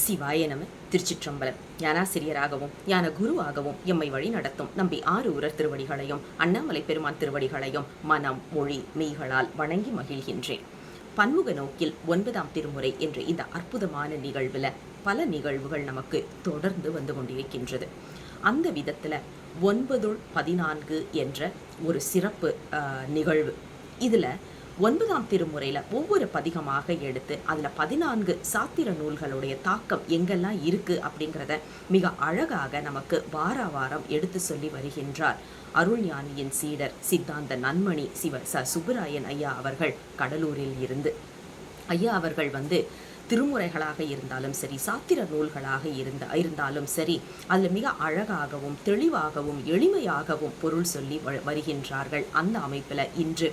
சிவாய நம. திருச்சிற்றம்பலம். ஞானாசிரியராகவும் ஞான குருவாகவும் எம்மை வழி நடத்தும் நம்பி ஆரூரர் திருவடிகளையும் அண்ணாமலை பெருமான் திருவடிகளையும் மனம் மொழி மெய்களால் வணங்கி மகிழ்கின்றேன். பன்முக நோக்கில் 9ஆம் திருமுறை என்ற இந்த அற்புதமான நிகழ்வில் பல நிகழ்வுகள் நமக்கு தொடர்ந்து வந்து கொண்டிருக்கின்றது. அந்த விதத்தில் 9-14 என்ற ஒரு சிறப்பு நிகழ்வு. இதில் 9ஆம் திருமுறையில் ஒவ்வொரு பதிகமாக எடுத்து அதில் 14 சாத்திர நூல்களுடைய தாக்கம் எங்கெல்லாம் இருக்குது அப்படிங்கிறத மிக அழகாக நமக்கு வாரம் எடுத்து சொல்லி வருகின்றார் அருள்ஞானியின் சீடர் சித்தாந்த நன்மணி சுப்புராயன் ஐயா அவர்கள் கடலூரில் இருந்து. ஐயா அவர்கள் திருமுறைகளாக இருந்தாலும் சரி, சாத்திர நூல்களாக இருந்தாலும் சரி, அதில் மிக அழகாகவும் தெளிவாகவும் எளிமையாகவும் பொருள் சொல்லி வருகின்றார்கள். அந்த அமைப்பில் இன்று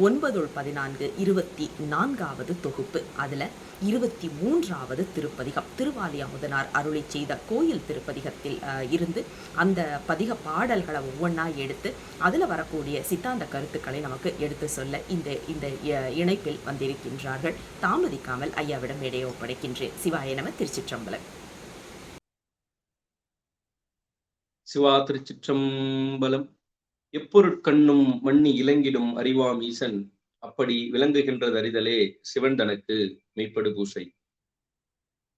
9-14 24வது தொகுப்பு. அதில் 23வது திருப்பதிகம் திருவாலி அமுதனார் அருளி செய்த கோயில் திருப்பதிகத்தில் இருந்து அந்த பதிக பாடல்களை ஒவ்வொன்றா எடுத்து அதில் வரக்கூடிய சித்தாந்த கருத்துக்களை நமக்கு எடுத்து சொல்ல இந்த இணைப்பில் வந்திருக்கின்றார்கள். தாமதிக்காமல் ஐயாவிடம் மேடையை ஒப்படைக்கின்றேன். சிவாய நம. திருச்சிற்றம்பலம். சிவா திருச்சிற்றம்பலம். எப்பொருட்கண்ணும் மண்ணி இலங்கிடும் அறிவாம் ஈசன், அப்படி விளங்குகின்றது அறிதலே சிவன் தனக்கு மெய்ப்படு பூசை.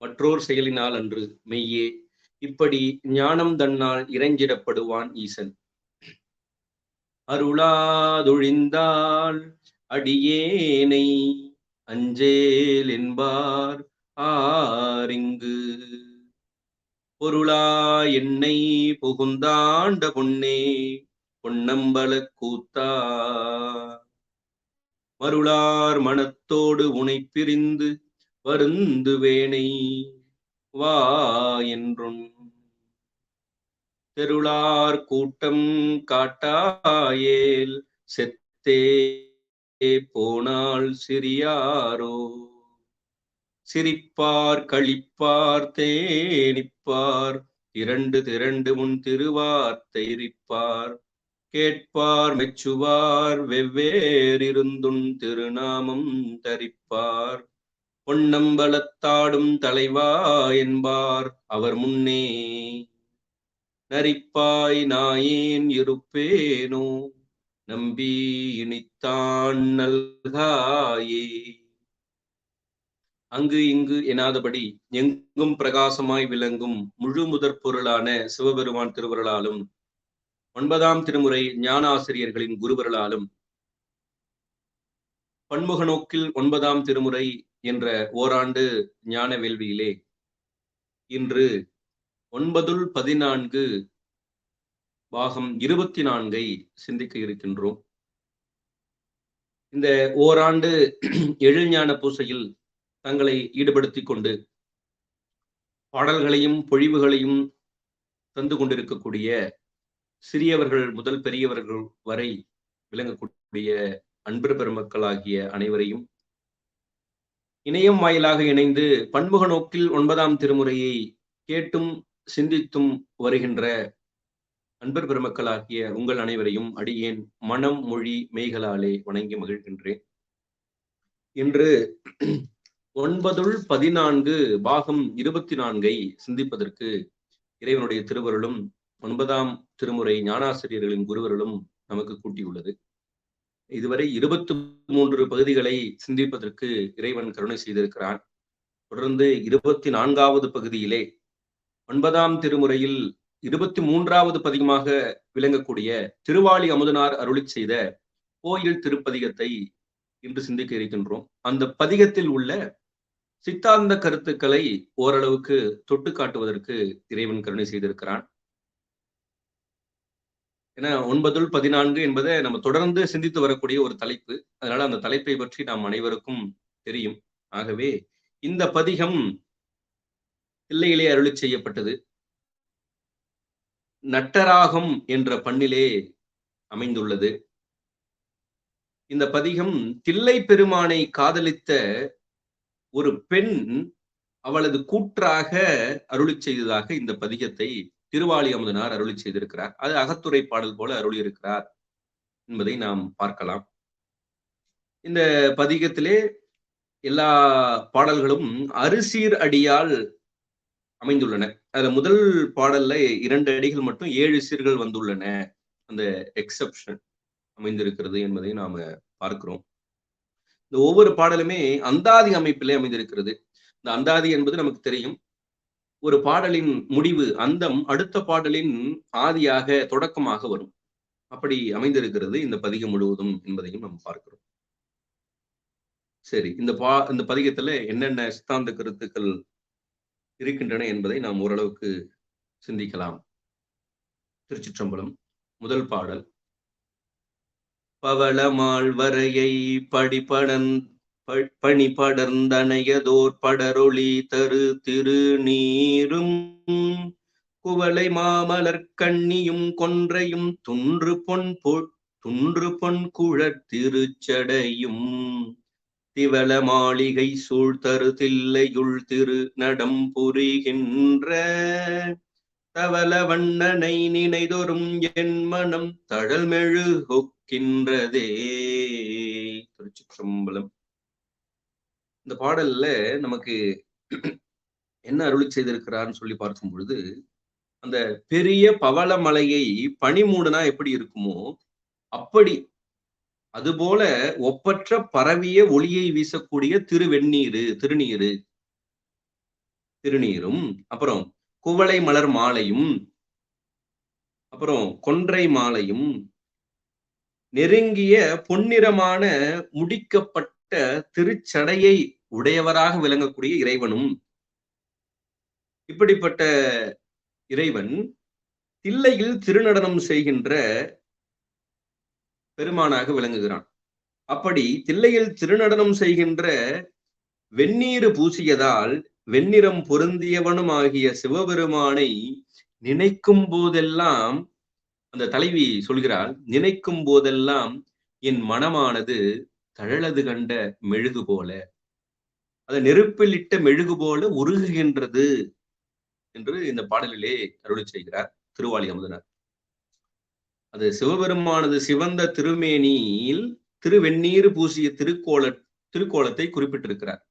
மற்றோர் செயலினால் அன்று மெய்யே, இப்படி ஞானம் தன்னால் இறைஞ்சிடப்படுவான் ஈசன். அருளாதொழிந்தால் அடியேனை அஞ்சேல் என்பார் ஆரிங்கு, பொருளா என்னை புகுந்தாண்ட பொன்னே பொன்னம்பல கூத்தா, மருளார் மனத்தோடு உனை பிரிந்து வருந்து வேணை வா என்றும், தெருளார் கூட்டம் காட்டாயேல் செத்தே போனால் சிறியாரோ, சிரிப்பார் களிப்பார் தேனிப்பார் திரண்டு முன் திருவார்த்தை இருப்பார், கேட்பார் மெச்சுவார் வெவ்வேறிருந்தும் திருநாமம் தரிப்பார், பொன்னம்பலத்தாடும் தலைவா என்பார் அவர் முன்னே, நரிப்பாய் நாயேன் இருப்பேனோ நம்பி இனித்தான் நல்காயே. அங்கு இங்கு எனாதபடி எங்கும் பிரகாசமாய் விளங்கும் முழு முதற் பொருளான சிவபெருமான் திருவருளாலும் 9ஆம் திருமுறை ஞானாசிரியர்களின் குருவருளாலும் பன்முக நோக்கில் 9ஆம் திருமுறை என்ற ஓராண்டு ஞான வேள்வியிலே இன்று 9-14 பாகம் 24 சிந்திக்க இருக்கின்றோம். இந்த ஓராண்டு எழுஞான பூசையில் தங்களை ஈடுபடுத்திக் கொண்டு பாடல்களையும் பொழிவுகளையும் தந்து கொண்டிருக்கக்கூடிய சிறியவர்கள் முதல் பெரியவர்கள் வரை விளங்கக்கூடிய அன்பு பெருமக்களாகிய அனைவரையும் இணையம் வாயிலாக இணைந்து பன்முக நோக்கில் 9ஆம் திருமுறையை கேட்டும் சிந்தித்தும் வருகின்ற அன்பர் பெருமக்களாகிய உங்கள் அனைவரையும் அடியேன் மனம் மொழி மெய்களாலே வணங்கி மகிழ்கின்றேன். இன்று 9-14 பாகம் 24 சிந்திப்பதற்கு இறைவனுடைய திருவருளும் 9ஆம் திருமுறை ஞானாசிரியர்களின் குருவருளும் நமக்கு கூட்டியுள்ளது. இதுவரை 23 பகுதிகளை சிந்திப்பதற்கு இறைவன் கருணை செய்திருக்கிறான். தொடர்ந்து 24வது பகுதியிலே 9ஆம் திருமுறையில் 23வது பதிகமாக விளங்கக்கூடிய திருவாலி அமுதனார் அருளி செய்த கோயில் திருப்பதிகத்தை இன்று சிந்திக்க இருக்கின்றோம். அந்த பதிகத்தில் உள்ள சித்தாந்த கருத்துக்களை ஓரளவுக்கு தொட்டு காட்டுவதற்கு இறைவன் கருணை செய்திருக்கிறான். ஏன்னா 9-14 என்பதை நம்ம தொடர்ந்து சிந்தித்து வரக்கூடிய ஒரு தலைப்பு. அதனால அந்த தலைப்பை பற்றி நாம் அனைவருக்கும் தெரியும். ஆகவே இந்த பதிகம் தில்லையிலே அருளி செய்யப்பட்டது. நட்டராகம் என்ற பண்ணிலே அமைந்துள்ளது. இந்த பதிகம் தில்லை பெருமானை காதலித்த ஒரு பெண் அவளது கூற்றாக அருளி செய்ததாக இந்த பதிகத்தை திருவாலி அமுதனார் அருளி செய்திருக்கிறார். அது அகத்துரை பாடல் போல அருளி இருக்கிறார் என்பதை நாம் பார்க்கலாம். இந்த பதிகத்திலே எல்லா பாடல்களும் அரிசீர் அடியால் அமைந்துள்ளன. அதுல முதல் பாடல்ல 2 அடிகள் மட்டும் 7 சீர்கள் வந்துள்ளன. அந்த எக்ஸெப்ஷன் அமைந்திருக்கிறது என்பதை நாம பார்க்கிறோம். இந்த ஒவ்வொரு பாடலுமே அந்தாதி அமைப்பிலே அமைந்திருக்கிறது. இந்த அந்தாதி என்பது நமக்கு தெரியும். ஒரு பாடலின் முடிவு, அந்தம் அடுத்த பாடலின் ஆதியாக, தொடக்கமாக வரும். அப்படி அமைந்திருக்கிறது இந்த பதிகம் முழுவதும் என்பதையும் நாம் பார்க்கிறோம். சரி, இந்த பதிகத்துல என்னென்ன சித்தாந்த கருத்துக்கள் இருக்கின்றன என்பதை நாம் ஓரளவுக்கு சிந்திக்கலாம். திருச்சிற்றம்பலம். முதல் பாடல். பவளமால் வரையை பணி படர்ந்தனையதோர் படரொளி தரு திருநீரும் குவளை மாமலர் கண்ணியும் கொன்றையும் துன்று பொன் குழற்திருச்சடையும் திவள மாளிகை சூழ்தரு தில்லையுள் திரு நடம் புரிகின்ற தவள வண்ணனை நினைதொரும் என் மனம் தழல்மெழு ஒக்கின்றதே. திருச்சிற்றம்பலம். இந்த பாடல்ல நமக்கு என்ன அருளி செய்திருக்கிறார்னு சொல்லி பார்க்கும் பொழுது, அந்த பெரிய பவளமலையை பனிமூடனா எப்படி இருக்குமோ அப்படி, அதுபோல ஒப்பற்ற பரவிய ஒளியை வீசக்கூடிய திருநீரும், அப்புறம் குவளை மலர் மாலையும், அப்புறம் கொன்றை மாலையும், நெருங்கிய பொன்னிறமான முடிக்கப்பட்ட திருச்சடையை உடையவராக விளங்கக்கூடிய இறைவனும், இப்படிப்பட்ட இறைவன் தில்லையில் திருநடனம் செய்கின்ற பெருமானாக விளங்குகிறான். அப்படி தில்லையில் திருநடனம் செய்கின்ற வெந்நீர் பூசியதால் வெண்ணிறம் பொருந்தியவனும் ஆகிய சிவபெருமானை நினைக்கும் போதெல்லாம், அந்த தலைவி சொல்கிறாள், நினைக்கும் போதெல்லாம் என் மனமானது தழலது கண்ட மெழுகு போல, அது நெருப்பில் இட்ட மெழுகு போல உருகுகின்றது என்று இந்த பாடலிலே அருளி செய்கிறார் திருவாலி அமுதனார். அது சிவபெருமானது சிவந்த திருமேனியில் திருவெந்நீர் பூசிய திருக்கோலத்தை குறிப்பிட்டிருக்கிறார்,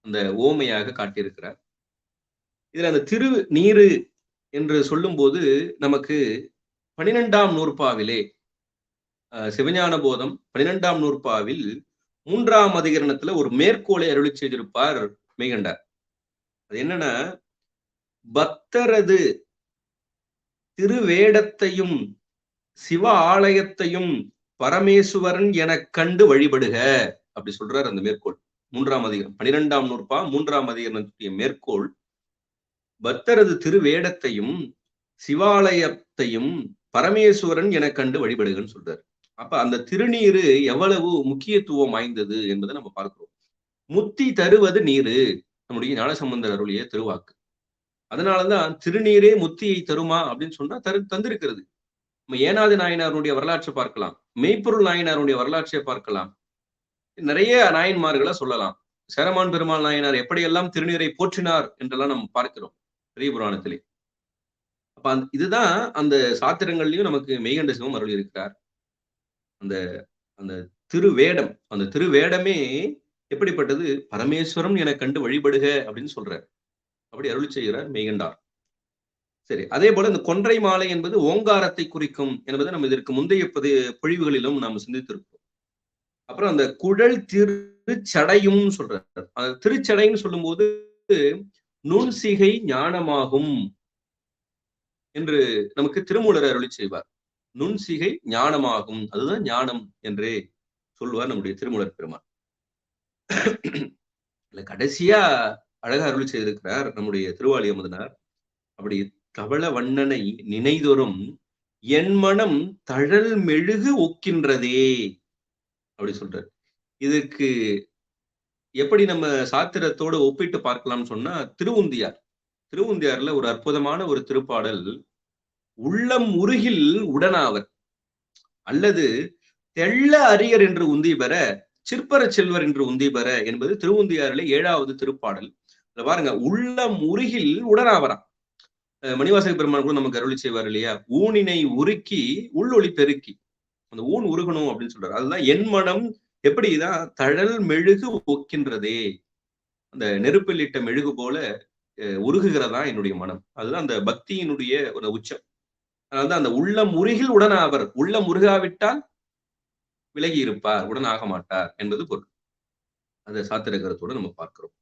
அந்த ஓமையாக காட்டியிருக்கிறார். இதுல அந்த திருநீரு என்று சொல்லும் போது நமக்கு 12ஆம் நூற்பாவிலே, சிவஞான போதம் 12ஆம் நூற்பாவில் 3ஆம் அதிகரணத்துல ஒரு மேற்கோளை அருளி செய்திருப்பார் மெய்கண்டார். அது என்னன்னா, பக்தரது திருவேடத்தையும் சிவ ஆலயத்தையும் பரமேசுவரன் எனக் கண்டு வழிபடுக, அப்படி சொல்றார் அந்த மேற்கோள். 3ஆம் அதிகரணம் 12ஆம் நூற்பா 3ஆம் அதிகரணத்துடைய மேற்கோள், பக்தரது திருவேடத்தையும் சிவாலயத்தையும் பரமேஸ்வரன் எனக் கண்டு வழிபடுகன்னு சொல்றாரு. அப்ப அந்த திருநீரு எவ்வளவு முக்கியத்துவம் வாய்ந்தது என்பதை நம்ம பார்க்கிறோம். முத்தி தருவது நீரு, நம்முடைய ஞானசம்பந்தர் அருளிய திருவாக்கு. அதனாலதான் திருநீரே முத்தியை தருமா அப்படின்னு சொன்னா தந்திருக்கிறது. நம்ம ஏனாதி நாயனாருடைய வரலாற்றை பார்க்கலாம், மெய்ப்பொருள் நாயனாருடைய வரலாற்றை பார்க்கலாம், நிறைய நாயன்மார்களை சொல்லலாம். சேரமான் பெருமாள் நாயனார் எப்படியெல்லாம் திருநீரை போற்றினார் என்றெல்லாம் நம்ம பார்க்கிறோம் பெரிய புராணத்திலே. அப்ப இதுதான் அந்த சாத்திரங்கள்லயும் நமக்கு மெய்கண்ட சிவம் அருள் இருக்கிறார். அந்த அந்த திருவேடம், அந்த திருவேடமே எப்படிப்பட்டது, பரமேஸ்வரம் என கண்டு வழிபடுக அப்படின்னு சொல்றார். அப்படி அருள் செய்கிறார் மெய்கண்டார். சரி, அதே போல இந்த கொன்றை மாலை என்பது ஓங்காரத்தை குறிக்கும் என்பதை நம்ம இதற்கு முந்தைய பொழிவுகளிலும் நாம் சிந்தித்திருக்கிறோம். அப்புறம் அந்த குழல் திருச்சடையும் சொல்றார். அந்த திருச்சடைன்னு சொல்லும் போது நுண்சிகை ஞானமாகும் என்று நமக்கு திருமூலர் அருளி செய்வார். நுண்சிகை ஞானமாகும், அதுதான் ஞானம் என்றே சொல்வார் நம்முடைய திருமூலர் பெருமான். கடைசியா அழகா அருளி செய்திருக்கிறார் நம்முடைய திருவாலி அமுதனார். அப்படி தவள வண்ணனை நினைதொரும் என் மனம் தழல் மெழுகு ஒக்கின்றதே அப்படி சொல்றார். இதுக்கு எப்படி நம்ம சாத்திரத்தோடு ஒப்பிட்டு பார்க்கலாம்னு சொன்னா, திருவுந்தியார்ல ஒரு அற்புதமான ஒரு திருப்பாடல், உள்ளம் உருகில் உடனாவர் அல்லது தெள்ள அரியர் என்று உந்தி பெற சிற்பர செல்வர் என்று உந்தி பெற என்பது திருவுந்தியாரிலே 7வது திருப்பாடல். பாருங்க, உள்ளம் உருகில் உடனாவரா. மணிவாசக பெருமான் கூட நமக்கு அருளி செய்வார் இல்லையா, ஊனினை உருக்கி உள்ளொளி பெருக்கி, அந்த ஊன் உருகணும் அப்படின்னு சொல்றாரு. அதுதான் என் மனம் எப்படிதான் தழல் மெழுகு ஒக்கின்றதே, அந்த நெருப்பில் இட்ட மெழுகு போல உருகுகிறதா என்னுடைய மனம். அதுதான் அந்த பக்தியினுடைய ஒரு உச்சம். அதாவது அந்த உள்ளம் உருகில் உடனாவர், உள்ளம் உருகாவிட்டால் விலகி இருப்பார், உடன் ஆக மாட்டார் என்பது பொருள். அந்த சாத்திர கருத்தோட நம்ம பார்க்கிறோம்.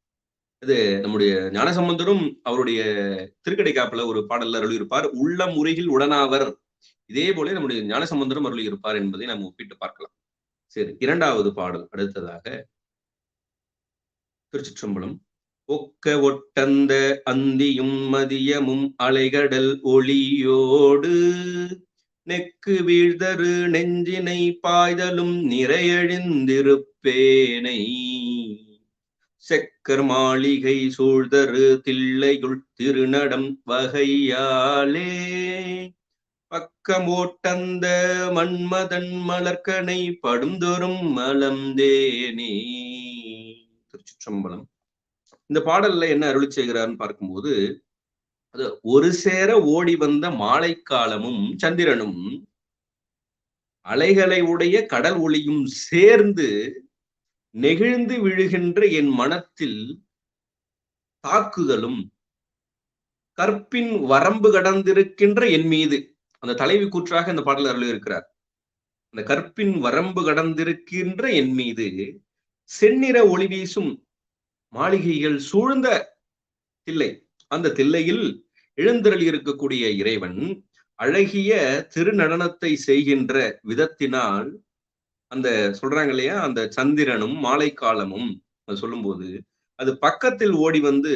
இது நம்முடைய ஞானசம்பந்தரும் அவருடைய திருக்கடைக்காப்புல ஒரு பாடல்ல அருளியிருப்பார், உள்ளம் உருகில் உடனாவர். இதே போல நம்முடைய ஞானசம்பந்தரும் அருளியிருப்பார் என்பதை நாம் ஒப்பிட்டு பார்க்கலாம். சரி, இரண்டாவது பாடல் அடுத்ததாக திருச்சிற்றம்பலம். ஒக்க ஒட்டந்த அந்தியும் மதியமும் அலைகடல் ஒளியோடு நெக்கு வீழ்தரு நெஞ்சினை பாய்தலும் நிறையழிந்திருப்பேனை செக்கர் மாளிகை சூழ்தரு தில்லையுள் திருநடம் வகையாலே பக்கமோட்டந்த மன்மதன் மலர்கனை படுந்தொரும் மலம்தேனே. திருச்சிற்றம்பலம். இந்த பாடல்ல என்ன அருளி செய்கிறார்னு பார்க்கும்போது, அது ஒரு சேர ஓடி வந்த மாலை காலமும் சந்திரனும் அலைகளை உடைய கடல் ஒளியும் சேர்ந்து நெகிழ்ந்து விழுகின்ற என் மனத்தில் தாக்குதலும் கற்பின் வரம்பு கடந்திருக்கின்ற என் மீது, அந்த தலைவி கூற்றாக இந்த பாடல் அருள் இருக்கிறார். அந்த கற்பின் வரம்பு கடந்திருக்கின்ற என் மீது செந்நிற ஒளி வீசும் மாளிகைகள் சூழ்ந்த தில்லை, அந்த தில்லையில் எழுந்தருளி இருக்கக்கூடிய இறைவன் அழகிய திருநடனத்தை செய்கின்ற விதத்தினால், அந்த சொல்றாங்க இல்லையா, அந்த சந்திரனும் மாலை காலமும் சொல்லும்போது அது பக்கத்தில் ஓடி வந்து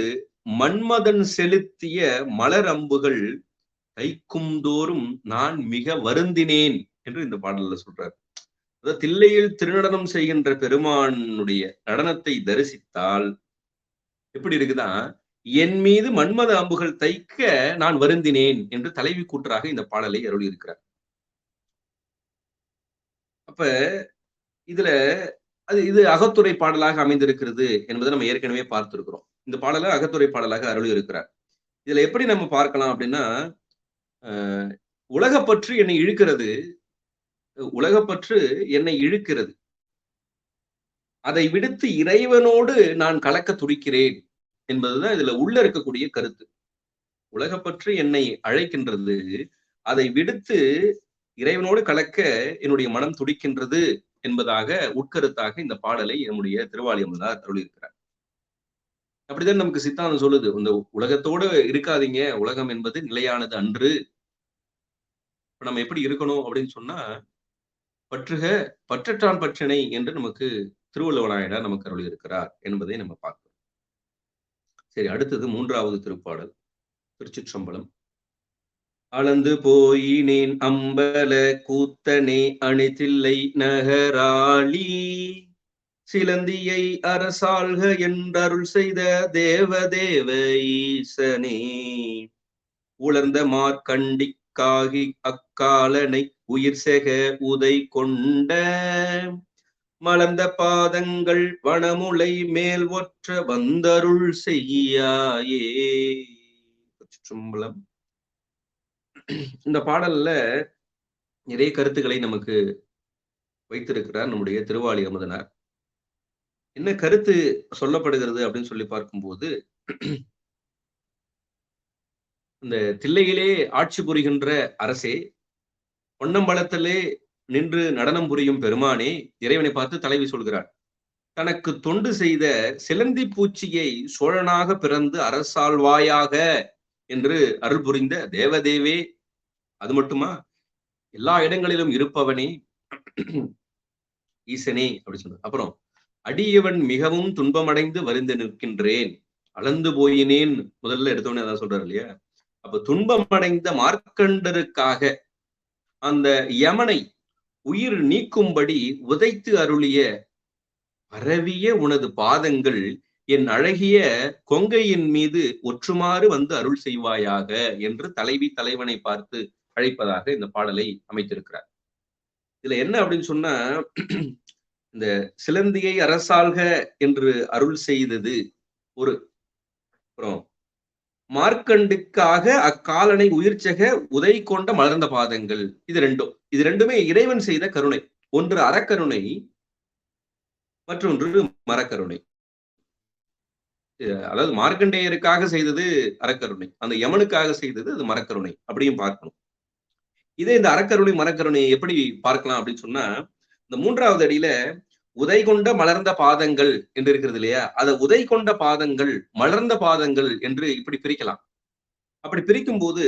மன்மதன் செலுத்திய மலர் அம்புகள் தைக்கும் தோறும் நான் மிக வருந்தினேன் என்று இந்த பாடல்ல சொல்றார். அதாவது தில்லையில் திருநடனம் செய்கின்ற பெருமானுடைய நடனத்தை தரிசித்தால் எப்படி இருக்குதான், என் மீது மன்மத அம்புகள் தைக்க நான் வருந்தினேன் என்று தலைவி கூற்றாக இந்த பாடலை அருளி இருக்கிறார். அப்ப இதுல இது அகத்துறை பாடலாக அமைந்திருக்கிறது என்பதை நம்ம ஏற்கனவே பார்த்திருக்கிறோம். இந்த பாடலை அகத்துறை பாடலாக அருளி இருக்கிறார். இதுல எப்படி நம்ம பார்க்கலாம் அப்படின்னா, உலகப்பற்று என்னை இழுக்கிறது, உலகப்பற்று என்னை இழுக்கிறது, அதை விடுத்து இறைவனோடு நான் கலக்க துடிக்கிறேன் என்பதுதான் இதுல உள்ள இருக்கக்கூடிய கருத்து. உலகப்பற்று என்னை அழைக்கின்றது, அதை விடுத்து இறைவனோடு கலக்க என்னுடைய மனம் துடிக்கின்றது என்பதாக உட்கருத்தாக இந்த பாடலை நம்முடைய திருவாளி அமுதனார் அருளியிருக்கிறார். அப்படித்தான் நமக்கு சித்தாந்தம் சொல்லுது, இந்த உலகத்தோடு இருக்காதீங்க, உலகம் என்பது நிலையானது அன்று. நம்ம எப்படி இருக்கணும் அப்படின்னு சொன்னா, பற்றுக பற்றற்றான் பற்றினை என்று நமக்கு திருவள்ளுவனாயனார் நமக்கு அருளியிருக்கிறார் என்பதை நம்ம பார்க்கிறோம். சரி, அடுத்தது மூன்றாவது திருப்பாடல். திருச்சிற்றம்பலம். அளந்து போயினேன் அம்பல கூத்தனே அணிதில்லை நகராளி சிலந்தியை அரசாள்க என்றருள் செய்த தேவதேவ ஈசனே உலர்ந்த மார்க்கண்டிக்காகி அக்காலனை உயிர் செக உதை கொண்ட மலர்ந்த பாதங்கள் வனமுலை மேல் ஒற்ற வந்தருள் செய்யாயே. திருச்சிற்றம்பலம். இந்த பாடல்ல நிறைய கருத்துக்களை நமக்கு வைத்திருக்கிறார் நம்முடைய திருவாளி அமுதனார். என்ன கருத்து சொல்லப்படுகிறது அப்படின்னு சொல்லி பார்க்கும்போது, இந்த தில்லையிலே ஆட்சி புரிகின்ற அரசே, பொன்னம்பலத்திலே நின்று நடனம் புரியும் பெருமானே, இறைவனை பார்த்து தலைவி சொல்கிறார், தனக்கு தொண்டு செய்த சிலந்தி பூச்சியை சோழனாக பிறந்து அரசாழ்வாயாக என்று அருள் புரிந்த தேவதேவே, அது மட்டுமா, எல்லா இடங்களிலும் இருப்பவனே, ஈசனே அப்படி சொன்ன. அப்புறம் அடியவன் மிகவும் துன்பமடைந்து வருந்து நிற்கின்றேன், அளந்து போயினேன் முதல்ல எடுத்தோடனே அதான் சொல்றாரு இல்லையா. அப்ப துன்பமடைந்த மார்க்கண்டருக்காக அந்த யமனை உயிர் நீக்கும்படி உதைத்து அருளிய பரவிய உனது பாதங்கள் என் அழகிய கொங்கையின் மீது ஒற்றுமாறு வந்து அருள் செய்வாயாக என்று தலைவி தலைவனை பார்த்து அழைப்பதாக இந்த பாடலை அமைத்திருக்கிறார். இதுல என்ன அப்படின்னு சொன்னா, இந்த சிலந்தியை அரசாள்க என்று அருள் செய்தது ஒரு, அப்புறம் மார்க்கண்டுக்காக அக்காலனை உயிர்ச்செக உதை கொண்ட மலர்ந்த பாதங்கள், இது ரெண்டுமே இறைவன் செய்த கருணை. ஒன்று அறக்கருணை, மற்றொன்று மரக்கருணை. அதாவது மார்க்கண்டேயருக்காக செய்தது அறக்கருணை, அந்த யமனுக்காக செய்தது அது மரக்கருணை அப்படியும் பார்க்கணும். இதே இந்த அறக்கருணை மரக்கருணை எப்படி பார்க்கலாம் அப்படின்னு சொன்னா, இந்த 3வது அடியில உதை கொண்ட மலர்ந்த பாதங்கள் என்று இருக்கிறது இல்லையா, அதை உதை கொண்ட பாதங்கள் மலர்ந்த பாதங்கள் என்று இப்படி பிரிக்கலாம். அப்படி பிரிக்கும் போது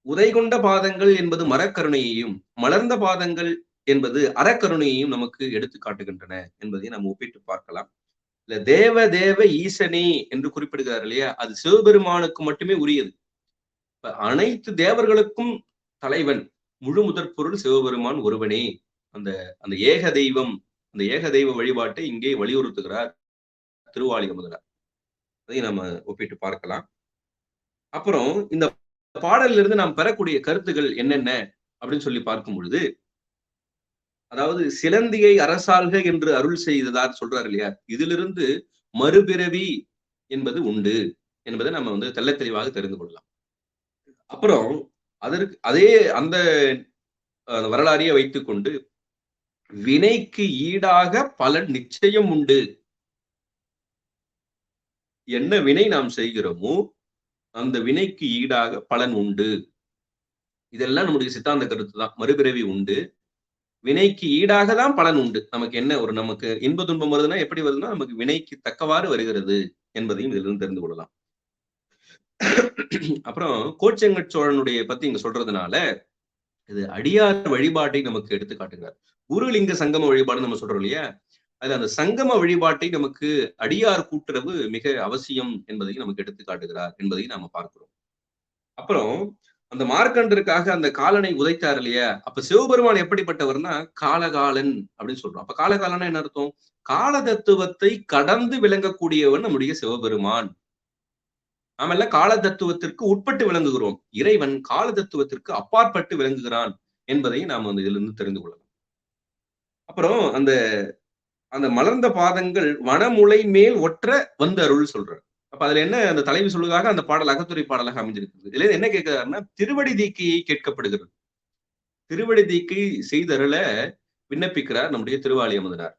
உதை கொண்ட பாதங்கள் என்பது மரக்கருணையையும், மலர்ந்த பாதங்கள் என்பது அறக்கருணையையும் நமக்கு எடுத்து காட்டுகின்றன என்பதை நாம் ஒப்பிட்டு பார்க்கலாம். இல்ல தேவ தேவ ஈசனே என்று குறிப்பிடுகிறார் இல்லையா, அது சிவபெருமானுக்கு மட்டுமே உரியது. அனைத்து தேவர்களுக்கும் தலைவன், முழு முதற் பொருள் சிவபெருமான் ஒருவனே. அந்த அந்த ஏக தெய்வம், அந்த ஏக தெய்வ வழிபாட்டை இங்கே வலியுறுத்துகிறார் திருவாலியமுதனார். அதை நம்ம ஒப்பிட்டு பார்க்கலாம். அப்புறம் இந்த பாடலில் இருந்து நாம் பெறக்கூடிய கருத்துகள் என்னென்ன அப்படின்னு சொல்லி பார்க்கும் பொழுது, அதாவது சிலந்தியை அரசாள்க என்று அருள் செய்ததார் சொல்றாரு இல்லையா, இதிலிருந்து மறுபிறவி என்பது உண்டு என்பதை நம்ம தெள்ளத் தெளிவாக தெரிந்து கொள்ளலாம். அப்புறம் அதற்கு அதே அந்த வரலாறையே வைத்துக் கொண்டு வினைக்கு ஈடாக பலன் நிச்சயம் உண்டு. என்ன வினை நாம் செய்கிறோமோ அந்த வினைக்கு ஈடாக பலன் உண்டு. இதெல்லாம் நம்முடைய சித்தாந்த கருத்து தான். மறுபிறவி உண்டு, வினைக்கு ஈடாக தான் பலன் உண்டு. நமக்கு என்ன நமக்கு இன்ப துன்பம் வருதுன்னா எப்படி வருதுன்னா நமக்கு வினைக்கு தக்கவாறு வருகிறது என்பதையும் இதிலிருந்து தெரிந்து கொள்ளலாம். அப்புறம் கோச்செங்கட் சோழனுடைய பத்தி இங்க சொல்றதுனால இது அடியார் வழிபாட்டை நமக்கு எடுத்து காட்டுகிறார். குருலிங்க சங்கம வழிபாடு நம்ம சொல்றோம் இல்லையா, அதுல அந்த சங்கம வழிபாட்டை நமக்கு அடியார் கூட்டுறவு மிக அவசியம் என்பதையும் நமக்கு எடுத்து காட்டுகிறார் என்பதையும் நாம பார்க்கிறோம். அப்புறம் அந்த மார்க்கண்டருக்காக அந்த காலனை உதைத்தார் இல்லையா, அப்ப சிவபெருமான் எப்படிப்பட்டவர்னா காலகாலன் அப்படின்னு சொல்றோம். அப்ப காலகாலன்னா என்ன அர்த்தம்? கால தத்துவத்தை கடந்து விளங்கக்கூடியவன் நம்முடைய சிவபெருமான். நாம எல்லாம் கால தத்துவத்திற்கு உட்பட்டு விளங்குகிறோம். இறைவன் கால தத்துவத்திற்கு அப்பாற்பட்டு விளங்குகிறான் என்பதையும் நாம் இதுல இருந்து தெரிந்து கொள்ளலாம். அப்புறம் அந்த அந்த மலர்ந்த பாதங்கள் வனமுலை மேல் ஒற்ற வந்து அருள் சொல்றார். அப்ப அதுல என்ன அந்த தலைவி சொல்லுவதாக அந்த பாடல் அகத்துறை பாடலாக அமைஞ்சிருக்கிறது. இதுல என்ன கேட்கிறாருன்னா திருவடி தீக்கையை கேட்கப்படுகிறது. திருவடி தீக்கை செய்தருள விண்ணப்பிக்கிறார் நம்முடைய திருவாலியமுதனார்.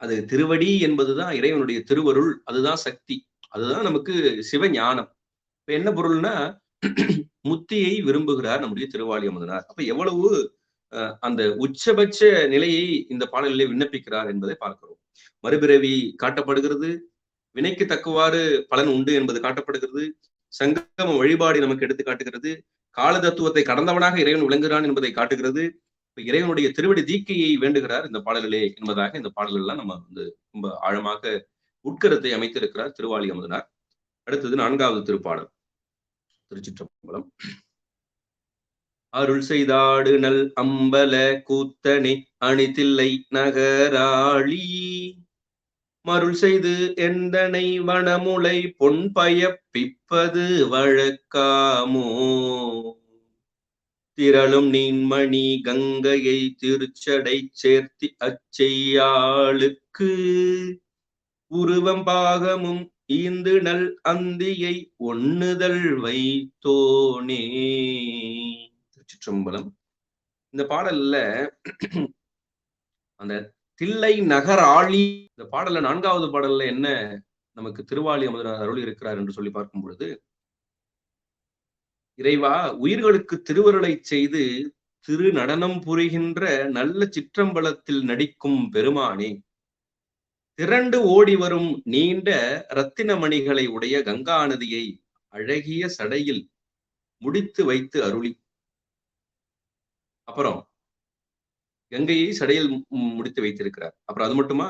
அது திருவடி என்பதுதான் இறைவனுடைய திருவருள், அதுதான் சக்தி, அதுதான் நமக்கு சிவஞானம். இப்ப என்ன பொருள்னா முத்தியை விரும்புகிறார் நம்முடைய திருவாலியமுதனார். அப்ப எவ்வளவு அந்த உச்சபட்ச நிலையை இந்த பாடலிலே விண்ணப்பிக்கிறார் என்பதை பார்க்கிறோம். மறுபிறவி காட்டப்படுகிறது, வினைக்கு தக்கவாறு பலன் உண்டு என்பது காட்டப்படுகிறது, சங்கம வழிபாடு நமக்கு எடுத்து காட்டுகிறது, கால தத்துவத்தை கடந்தவனாக இறைவன் விளங்குகிறான் என்பதை காட்டுகிறது. இறைவனுடைய திருவடி தீக்கையை வேண்டுகிறார் இந்த பாடலிலே என்பதாக இந்த பாடல்கள் எல்லாம் நம்ம ரொம்ப ஆழமாக உட்கருத்தை அமைத்திருக்கிறார் திருவாலியமுதனார். அடுத்தது 4வது திருப்பாடல். திருச்சிற்றம்பலம். அருள் செய்தாடு நல் அம்பல கூத்தனே அணிதில்லை நகராளி மருள் செய்து எந்தனை வனமுலை பொன் பயப்பிப்பது வழக்காமோ திரளும் நீன்மணி கங்கையை திருச்சடை சேர்த்தி அச்செய்யாளுக்கு உருவம் பாகமும் ஈந்து நல் அந்தியை ஒண்ணுதல் வைத்தோனே. திருச்சிற்றம்பலம். இந்த பாடல்ல அந்த தில்லை நகர் ஆழி, இந்த பாடல்ல 4வது பாடல்ல என்ன நமக்கு திருவாலியமுதனார் அருள் இருக்கிறார் என்று சொல்லி பார்க்கும் பொழுது, இறைவா உயிர்களுக்கு திருவருளை செய்து திரு நடனம் புரிகின்ற நல்ல சிற்றம்பலத்தில் நடிக்கும் பெருமானே, திரண்டு ஓடி வரும் நீண்ட இரத்தினமணிகளை உடைய கங்கா நதியை அழகிய சடையில் முடித்து வைத்து அருளி. அப்புறம் கங்கையை சடையில் முடித்து வைத்திருக்கிறார். அப்புறம் அது மட்டுமா,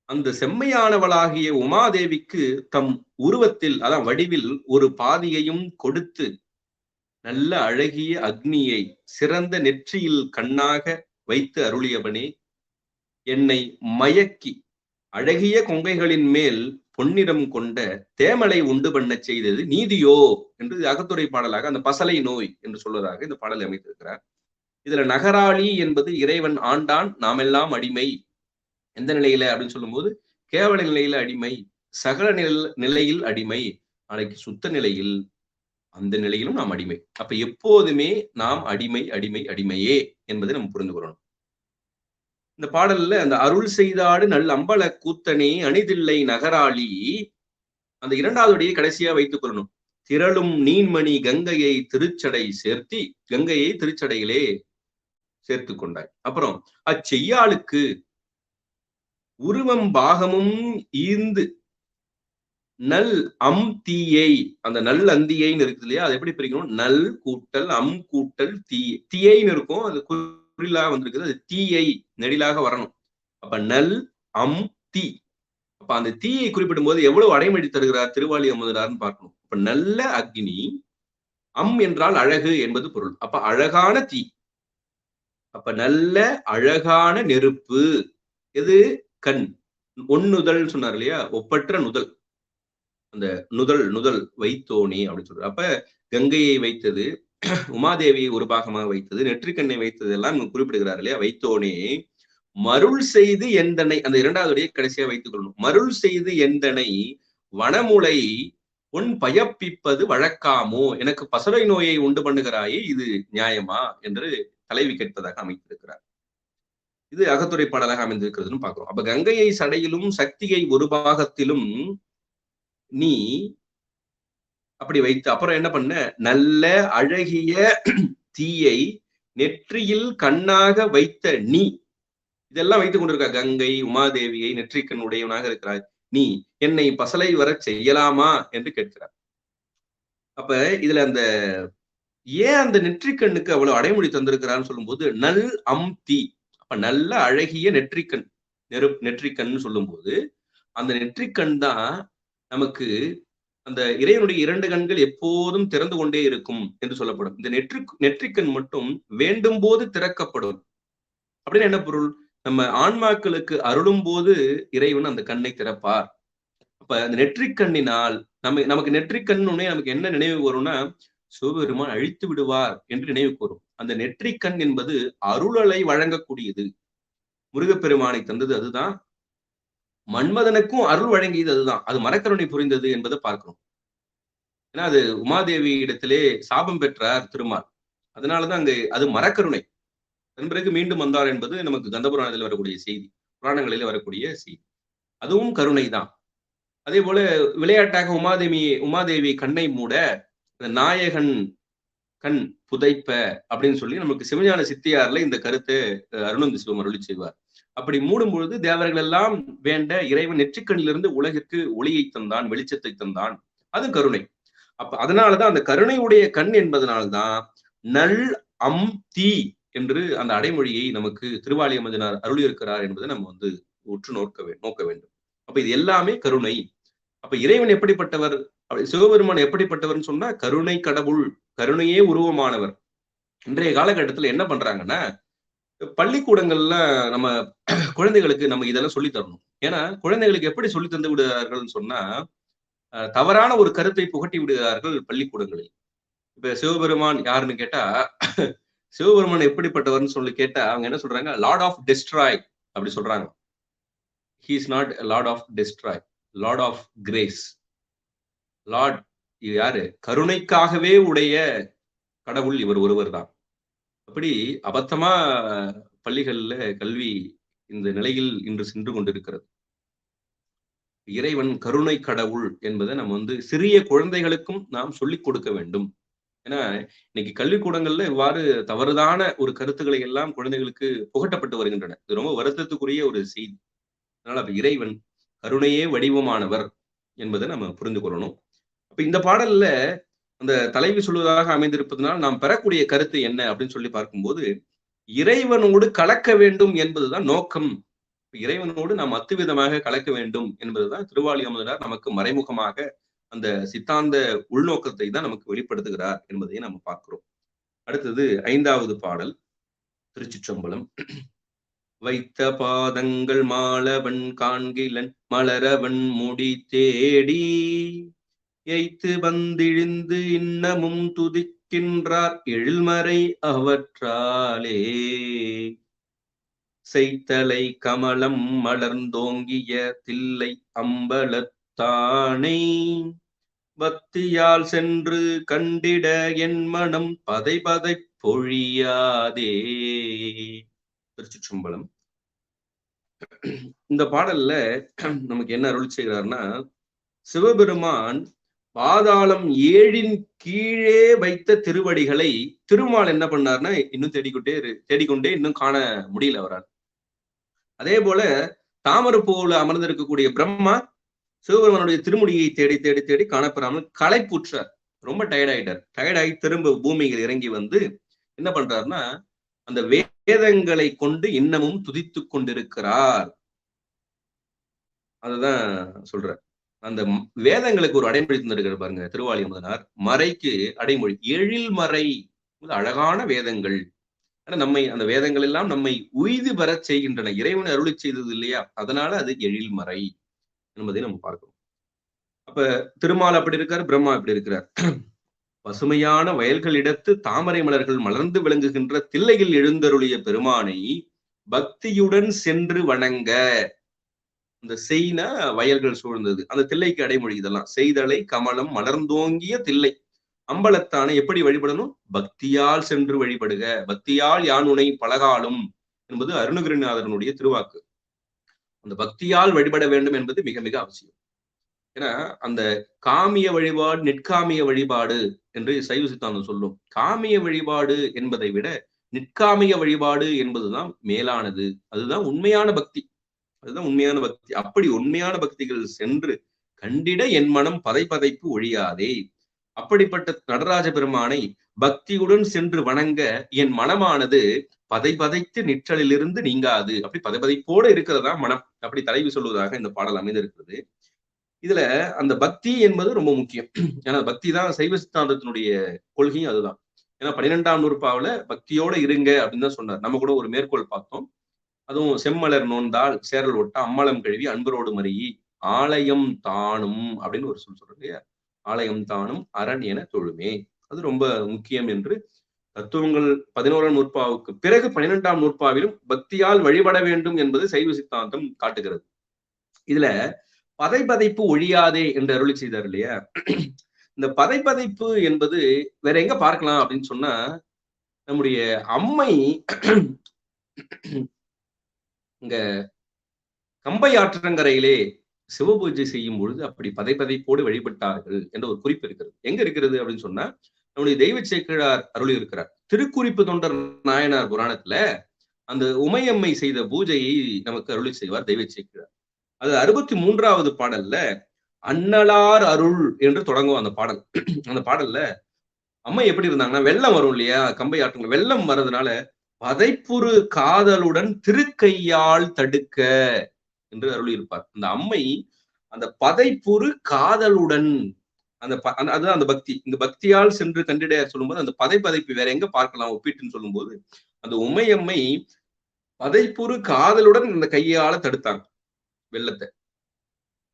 அந்த செம்மையானவளாகிய உமாதேவிக்கு தம் உருவத்தில் அதான் வடிவில் ஒரு பாதியையும் கொடுத்து நல்ல அழகிய அக்னியை சிறந்த நெற்றியில் கண்ணாக வைத்து அருளியவனே, என்னை மயக்கி அழகிய கொங்கைகளின் மேல் பொன்னிறம் கொண்ட தேமலை உண்டு பண்ண செய்தது நீதியோ என்று அகத்துறை பாடலாக அந்த பசலை நோய் என்று சொல்வதாக இந்த பாடலை அமைத்திருக்கிறார். இதுல நகராளி என்பது இறைவன் ஆண்டான், நாமெல்லாம் அடிமை. எந்த நிலையில அப்படின்னு சொல்லும் போது கேவல நிலையில அடிமை, சகல நிலையில் அடிமை, நாளைக்கு சுத்த நிலையில் அந்த நிலையிலும் நாம் அடிமை. அப்ப எப்போதுமே நாம் அடிமை அடிமை அடிமையே என்பதை நம்ம புரிந்து கொள்ளணும். இந்த பாடல்ல அந்த அருள் செய்தாடு நல் அம்பல கூத்தனே அணிதில்லை நகராளி, அந்த இரண்டாவது அடியை கடைசியா வைத்துக் கொள்ளணும். திரளும் நீன்மணி கங்கையை திருச்சடை சேர்த்தி, கங்கையை திருச்சடையிலே சேர்த்து கொண்டாய். அப்புறம் அச்செய்யாளுக்கு உருவம் பாகமும் ஈர்ந்து நல் அம் தீயை, அந்த நல் அந்தியைன்னு இருக்குது இல்லையா, அது எப்படி பிரிக்கணும்? நல் கூட்டல் அம் கூட்டல் தீ, தீயைன்னு இருக்கும், அது குறிலா வந்திருக்குது, அது தீயை நெடிலாக வரணும். அப்ப நல் அம் தீ. அப்ப அந்த தீயை குறிப்பிடும் போது எவ்வளவு அடைமொழி தருகிறார் திருவாளி அமுதனார்னு பார்க்கணும். அப்ப நல்ல அக்னி, அம் என்றால் அழகு என்பது பொருள். அப்ப அழகான தீ, அப்ப நல்ல அழகான நெருப்பு. எது? கண். ஒன்னுதல் சொன்னார் இல்லையா, ஒப்பற்ற நுதல். அந்த நுதல் வைத்தோனே அப்படின்னு சொல்றாரு. அப்ப கங்கையை வைத்தது, உமாதேவியை ஒரு பாகமாக வைத்தது, நெற்றிக்கண்ணை வைத்தது எல்லாம் குறிப்பிடுகிறார் இல்லையா. வைத்தோனே மருள் செய்து எந்தனை, அந்த இரண்டாவது கடைசியா வைத்துக் கொள்ளணும். மருள் செய்து எந்தனை வனமுலை உன் பயப்பிப்பது வழக்காமோ, எனக்கு பசலை நோயை உண்டு பண்ணுகிறாயே, இது நியாயமா என்று தலைவி கேட்பதாக அமைத்திருக்கிறார். இது அகத்துறை பாடலாக அமைந்திருக்கிறதுன்னு பார்க்கிறோம். அப்ப கங்கையை சடையிலும் சக்தியை ஒரு பாகத்திலும் நீ அப்படி வைத்து, அப்புறம் என்ன பண்ண? நல்ல அழகிய தீயை நெற்றியில் கண்ணாக வைத்த நீ, இதெல்லாம் வைத்துக் கொண்டிருக்க கங்கை உமாதேவியை நெற்றிக்கண் உடையவனாக இருக்கிறாய், நீ என்னை பசலை வர செய்யலாமா என்று கேட்கிறார். அப்ப இதுல அந்த ஏன் அந்த நெற்றிக்கண்ணுக்கு அவ்வளவு அடைமொழி தந்திருக்கிறான்னு சொல்லும் போது, நல் அம் தீ, அப்ப நல்ல அழகிய நெற்றிக்கண், நெற்றிக்கண் சொல்லும் போது அந்த நெற்றிக்கண் தான் நமக்கு அந்த இறைவனுடைய இரண்டு கண்கள் எப்போதும் திறந்து கொண்டே இருக்கும் என்று சொல்லப்படும். இந்த நெற்றிக்கண் மட்டும் வேண்டும் போது திறக்கப்படும். அப்படின்னு என்ன பொருள்? நம்ம ஆன்மாக்களுக்கு அருளும் போது இறைவன் அந்த கண்ணை திறப்பார். அப்ப அந்த நெற்றிக்கண்ணினால் நமக்கு நெற்றிக்கண்ணே நமக்கு என்ன நினைவு வரும்னா, சிவபெருமான் அழித்து விடுவார் என்று நினைவுக்கு வரும். அந்த நெற்றிக்கண் என்பது அருளலை வழங்கக்கூடியது. முருகப்பெருமானை தந்தது அதுதான். மன்மதனுக்கும் அருள் வழங்கியது அதுதான். அது மரக்கருணை புரிந்தது என்பதை பார்க்கிறோம். ஏன்னா அது உமாதேவி இடத்திலே சாபம் பெற்றார் திருமால். அதனாலதான் அங்க அது மரக்கருணை. அதன் பிறகு மீண்டும் வந்தார் என்பது நமக்கு கந்தபுராணத்தில் வரக்கூடிய செய்தி, புராணங்களில் வரக்கூடிய செய்தி. அதுவும் கருணை தான். அதே போல விளையாட்டாக உமாதேவி கண்ணை மூட நாயகன் கண் புதைப்ப அப்படின்னு சொல்லி நமக்கு சிவஞான சித்தியார்ல இந்த கருத்தை அருணந்தி சிவம் அருளி செய்வார். அப்படி மூடும் பொழுது தேவர்கள் எல்லாம் வேண்ட இறைவன் நெற்றிக்கண்ணிலிருந்து உலகிற்கு ஒளியை தந்தான், வெளிச்சத்தை தந்தான். அது கருணை. அப்ப அதனாலதான் அந்த கருணையுடைய கண் என்பதனால்தான் நல் அம் தீ என்று அந்த அடைமொழியை நமக்கு திருவாலி அமுதனார் அருளியிருக்கிறார் என்பதை நம்ம உற்று நோக்க வேண்டும். அப்ப இது எல்லாமே கருணை. அப்ப இறைவன் எப்படிப்பட்டவர், சிவபெருமான் எப்படிப்பட்டவர்னு சொன்னா கருணை கடவுள், கருணையே உருவமானவர். இன்றைய காலகட்டத்துல என்ன பண்றாங்கன்னா, பள்ளிக்கூடங்கள்ல நம்ம குழந்தைகளுக்கு நம்ம இதெல்லாம் சொல்லி தரணும். ஏன்னா குழந்தைகளுக்கு எப்படி சொல்லி தந்து விடுகிறார்கள் சொன்னா, தவறான ஒரு கருத்தை புகட்டி விடுகிறார்கள் பள்ளிக்கூடங்களில். இப்ப சிவபெருமான் யாருன்னு கேட்டா, சிவபெருமான் எப்படிப்பட்டவர்னு சொல்லி கேட்டா அவங்க என்ன சொல்றாங்க? லார்ட் ஆஃப் டெஸ்ட்ராய் அப்படி சொல்றாங்க. He is not lord of destroy, lord of grace. Lord யாரு? கருணைக்காகவே உடைய கடவுள் இவர் ஒருவர் தான். அப்படி அபத்தமா பள்ளிகள்ல கல்வி இந்த நிலையில் இன்று சென்று கொண்டிருக்கிறது. இறைவன் கருணை கடவுள் என்பதை நம்ம சிறிய குழந்தைகளுக்கும் நாம் சொல்லிக் கொடுக்க வேண்டும். ஏன்னா இன்னைக்கு கல்விக்கூடங்கள்ல இவ்வாறு தவறுதான ஒரு கருத்துக்களை எல்லாம் குழந்தைகளுக்கு புகட்டப்பட்டு வருகின்றன. இது ரொம்ப வருத்தத்துக்குரிய ஒரு செய்தி. அதனால அப்ப இறைவன் கருணையே வடிவமானவர் என்பதை நம்ம புரிந்து கொள்ளணும். அப்ப இந்த பாடல்ல அந்த தலைவி சொல்வதாக அமைந்திருப்பதனால் நாம் பெறக்கூடிய கருத்து என்ன அப்படின்னு சொல்லி பார்க்கும்போது, இறைவனோடு கலக்க வேண்டும் என்பதுதான் நோக்கம். இறைவனோடு நாம் அத்துவிதமாக கலக்க வேண்டும் என்பதுதான் திருவாலி அமுதனார் நமக்கு மறைமுகமாக அந்த சித்தாந்த உள்நோக்கத்தை தான் நமக்கு வெளிப்படுத்துகிறார் என்பதை நம்ம பார்க்கிறோம். அடுத்தது 5வது பாடல், திருச்சிற்றம்பலம். வைத்த பாதங்கள் மாலவன் காண்கிலன் மலரவன் முடி தேடி எய்த்து வந்திழிந்து இன்னமும் துதிக்கின்றார் எழில்மறை அவற்றாலே செய்தலை கமலம் மலர்ந்தோங்கிய தில்லை அம்பலத்தானை பக்தியால் சென்று கண்டிட என் மனம் பதை பொழியாதே. திருச்சிற்றம்பலம். இந்த பாடல்ல நமக்கு என்ன அருள் செய்கிறார்னா, சிவபெருமான் பாதாளம் 7ன் கீழே வைத்த திருவடிகளை திருமால் என்ன பண்ணார்னா இன்னும் தேடிக்கொண்டே இன்னும் காண முடியல அவரால். அதே போல தாமரப்பூவில் அமர்ந்திருக்கக்கூடிய பிரம்மா சிவபெருமானுடைய திருமுடியை தேடி தேடி தேடி காணப்பெறாமல் களைப்புற்றார். ரொம்ப டயர்டாகி திரும்ப பூமியில் இறங்கி வந்து என்ன பண்றாருன்னா அந்த வேதங்களை கொண்டு இன்னமும் துதித்து கொண்டிருக்கிறார். அதுதான் சொல்ற. அந்த வேதங்களுக்கு ஒரு அடைமொழி தந்திருக்கிற பாருங்க திருவாலி முதனார். மறைக்கு அடைமொழி எழில்மறை, அழகான வேதங்கள். நம்மை அந்த வேதங்கள் எல்லாம் நம்மை உய்து பெற செய்கின்றன. இறைவனை அருளி செய்தது இல்லையா, அதனால அது எழில்மறை என்பதை நம்ம பார்க்கணும். அப்ப திருமால் அப்படி இருக்காரு, பிரம்மா அப்படி இருக்கிறார். பசுமையான வயல்களிடத்து தாமரை மலர்கள் மலர்ந்து விளங்குகின்ற தில்லையில் எழுந்தருளிய பெருமானை பக்தியுடன் சென்று வணங்க. இந்த செய்னா வயல்கள் சூழ்ந்தது, அந்த தில்லைக்கு அடைமொழி இதெல்லாம். செய்தலை கமலம் மலர்ந்தோங்கிய தில்லை அம்பலத்தானை எப்படி வழிபடணும்? பக்தியால் சென்று வழிபடுக. பக்தியால் யானுனை பலகாலும் என்பது அருணகிரிநாதனுடைய திருவாக்கு. அந்த பக்தியால் வழிபட வேண்டும் என்பது மிக மிக அவசியம். ஏன்னா அந்த காமிய வழிபாடு நிற்காமிய வழிபாடு என்று சைவ சித்தாந்தம் சொல்லும். காமிய வழிபாடு என்பதை விட நிற்காமிய வழிபாடு என்பதுதான் மேலானது. அதுதான் உண்மையான பக்தி. அதுதான் உண்மையான பக்தி. அப்படி உண்மையான பக்திகள் சென்று கண்டிட என் மனம் பதைப்பதைப்பு ஒழியாதே. அப்படிப்பட்ட நடராஜ பெருமானை பக்தியுடன் சென்று வணங்க என் மனமானது பதைபதைத்து நிற்றலிலிருந்து நீங்காது. அப்படி பதைபதைப்போடு இருக்கிறதா மனம். அப்படி தலைவி சொல்வதாக இந்த பாடல் அமைந்திருக்கிறது. இதுல அந்த பக்தி என்பது ரொம்ப முக்கியம். ஏன்னா பக்தி தான் சைவ சித்தாந்தத்தினுடைய கொள்கையும் அதுதான். ஏன்னா 12ஆம் நூற்பாவுல பக்தியோட இருங்க அப்படின்னு தான் சொன்னார். நம்ம கூட ஒரு மேற்கோள் பார்த்தோம். அதுவும் செம்மலர் நோந்தால் சேரல் ஒட்ட அம்மலம் கழுவி அன்பரோடு மறியி ஆலயம் தானும் அப்படின்னு ஒரு சொல்றோம் இல்லையா. ஆலயம் தானும் அரண் என தொழுமே. அது ரொம்ப முக்கியம் என்று தத்துவங்கள் 11ஆம் நூற்பாவுக்கு பிறகு 12ஆம் நூற்பாவிலும் பக்தியால் வழிபட வேண்டும் என்பது சைவ சித்தாந்தம் காட்டுகிறது. இதுல பதைபதைப்பு ஒழியாதே என்று அருளி செய்தார் இல்லையா. இந்த பதைபதைப்பு என்பது வேற எங்க பார்க்கலாம் அப்படின்னு சொன்னா, நம்முடைய அம்மை இங்க கம்பை ஆற்றங்கரையிலே சிவபூஜை செய்யும் பொழுது அப்படி பதைபதைப்போடு வழிபட்டார்கள் என்ற ஒரு குறிப்பு இருக்கிறது. எங்க இருக்கிறது அப்படின்னு சொன்னா, நம்முடைய தெய்வ சேக்கிழார் அருளி இருக்கிறார். திருக்குறிப்பு தொண்டர் நாயனார் புராணத்துல அந்த உமையம்மை செய்த பூஜையை நமக்கு அருளி செய்வார் தெய்வ சேக்கிழார். அது 63வது பாடல்ல அன்னலார் அருள் என்று தொடங்கும் அந்த பாடல். அந்த பாடல்ல அம்மை எப்படி இருந்தாங்கன்னா, வெள்ளம் வரும் இல்லையா, கம்பை ஆற்றுங்க, வெள்ளம் வர்றதுனால பதைப்புறு காதலுடன் திருக்கையால் தடுக்க என்று அருளி இருப்பார். அந்த அம்மை அந்த பதைப்புறு காதலுடன் அதுதான் அந்த பக்தி. இந்த பக்தியால் சென்று கண்டிட சொல்லும்போது அந்த பதைப்பு வேற எங்க பார்க்கலாம் ஒப்பிட்டுன்னு சொல்லும்போது, அந்த உமையம்மை பதைப்புறு காதலுடன் இந்த கையால தடுத்தாங்க வெள்ளத்தை.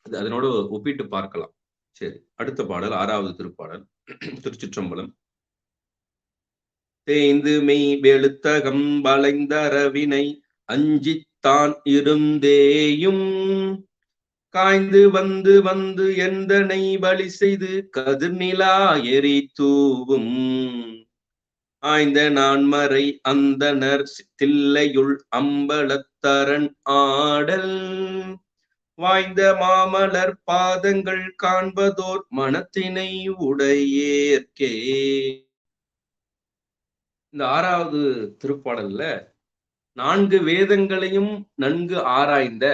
அதனோட ஒப்பிட்டு பார்க்கலாம். சரி, அடுத்த பாடல் 6வது திருப்பாடல். திருச்சிற்றம்பலம். தேய்ந்து மெய் வெளுத்தகம் வளைந்தரவினை அஞ்சித்தான் இருந்தேயும் காய்ந்து வந்து வந்து எந்தனை வழி செய்து கதிர்நிலா எரி தூவும் ஆய்ந்த நான்மறை அந்தனர் தில்லையுள் அம்பலத்தரன் ஆடல் வாய்ந்த மாமலர் பாதங்கள் காண்பதோர் மனத்தினை உடையேற்கே. இந்த 6வது திருப்பாடல்ல 4 வேதங்களையும் நன்கு ஆராய்ந்த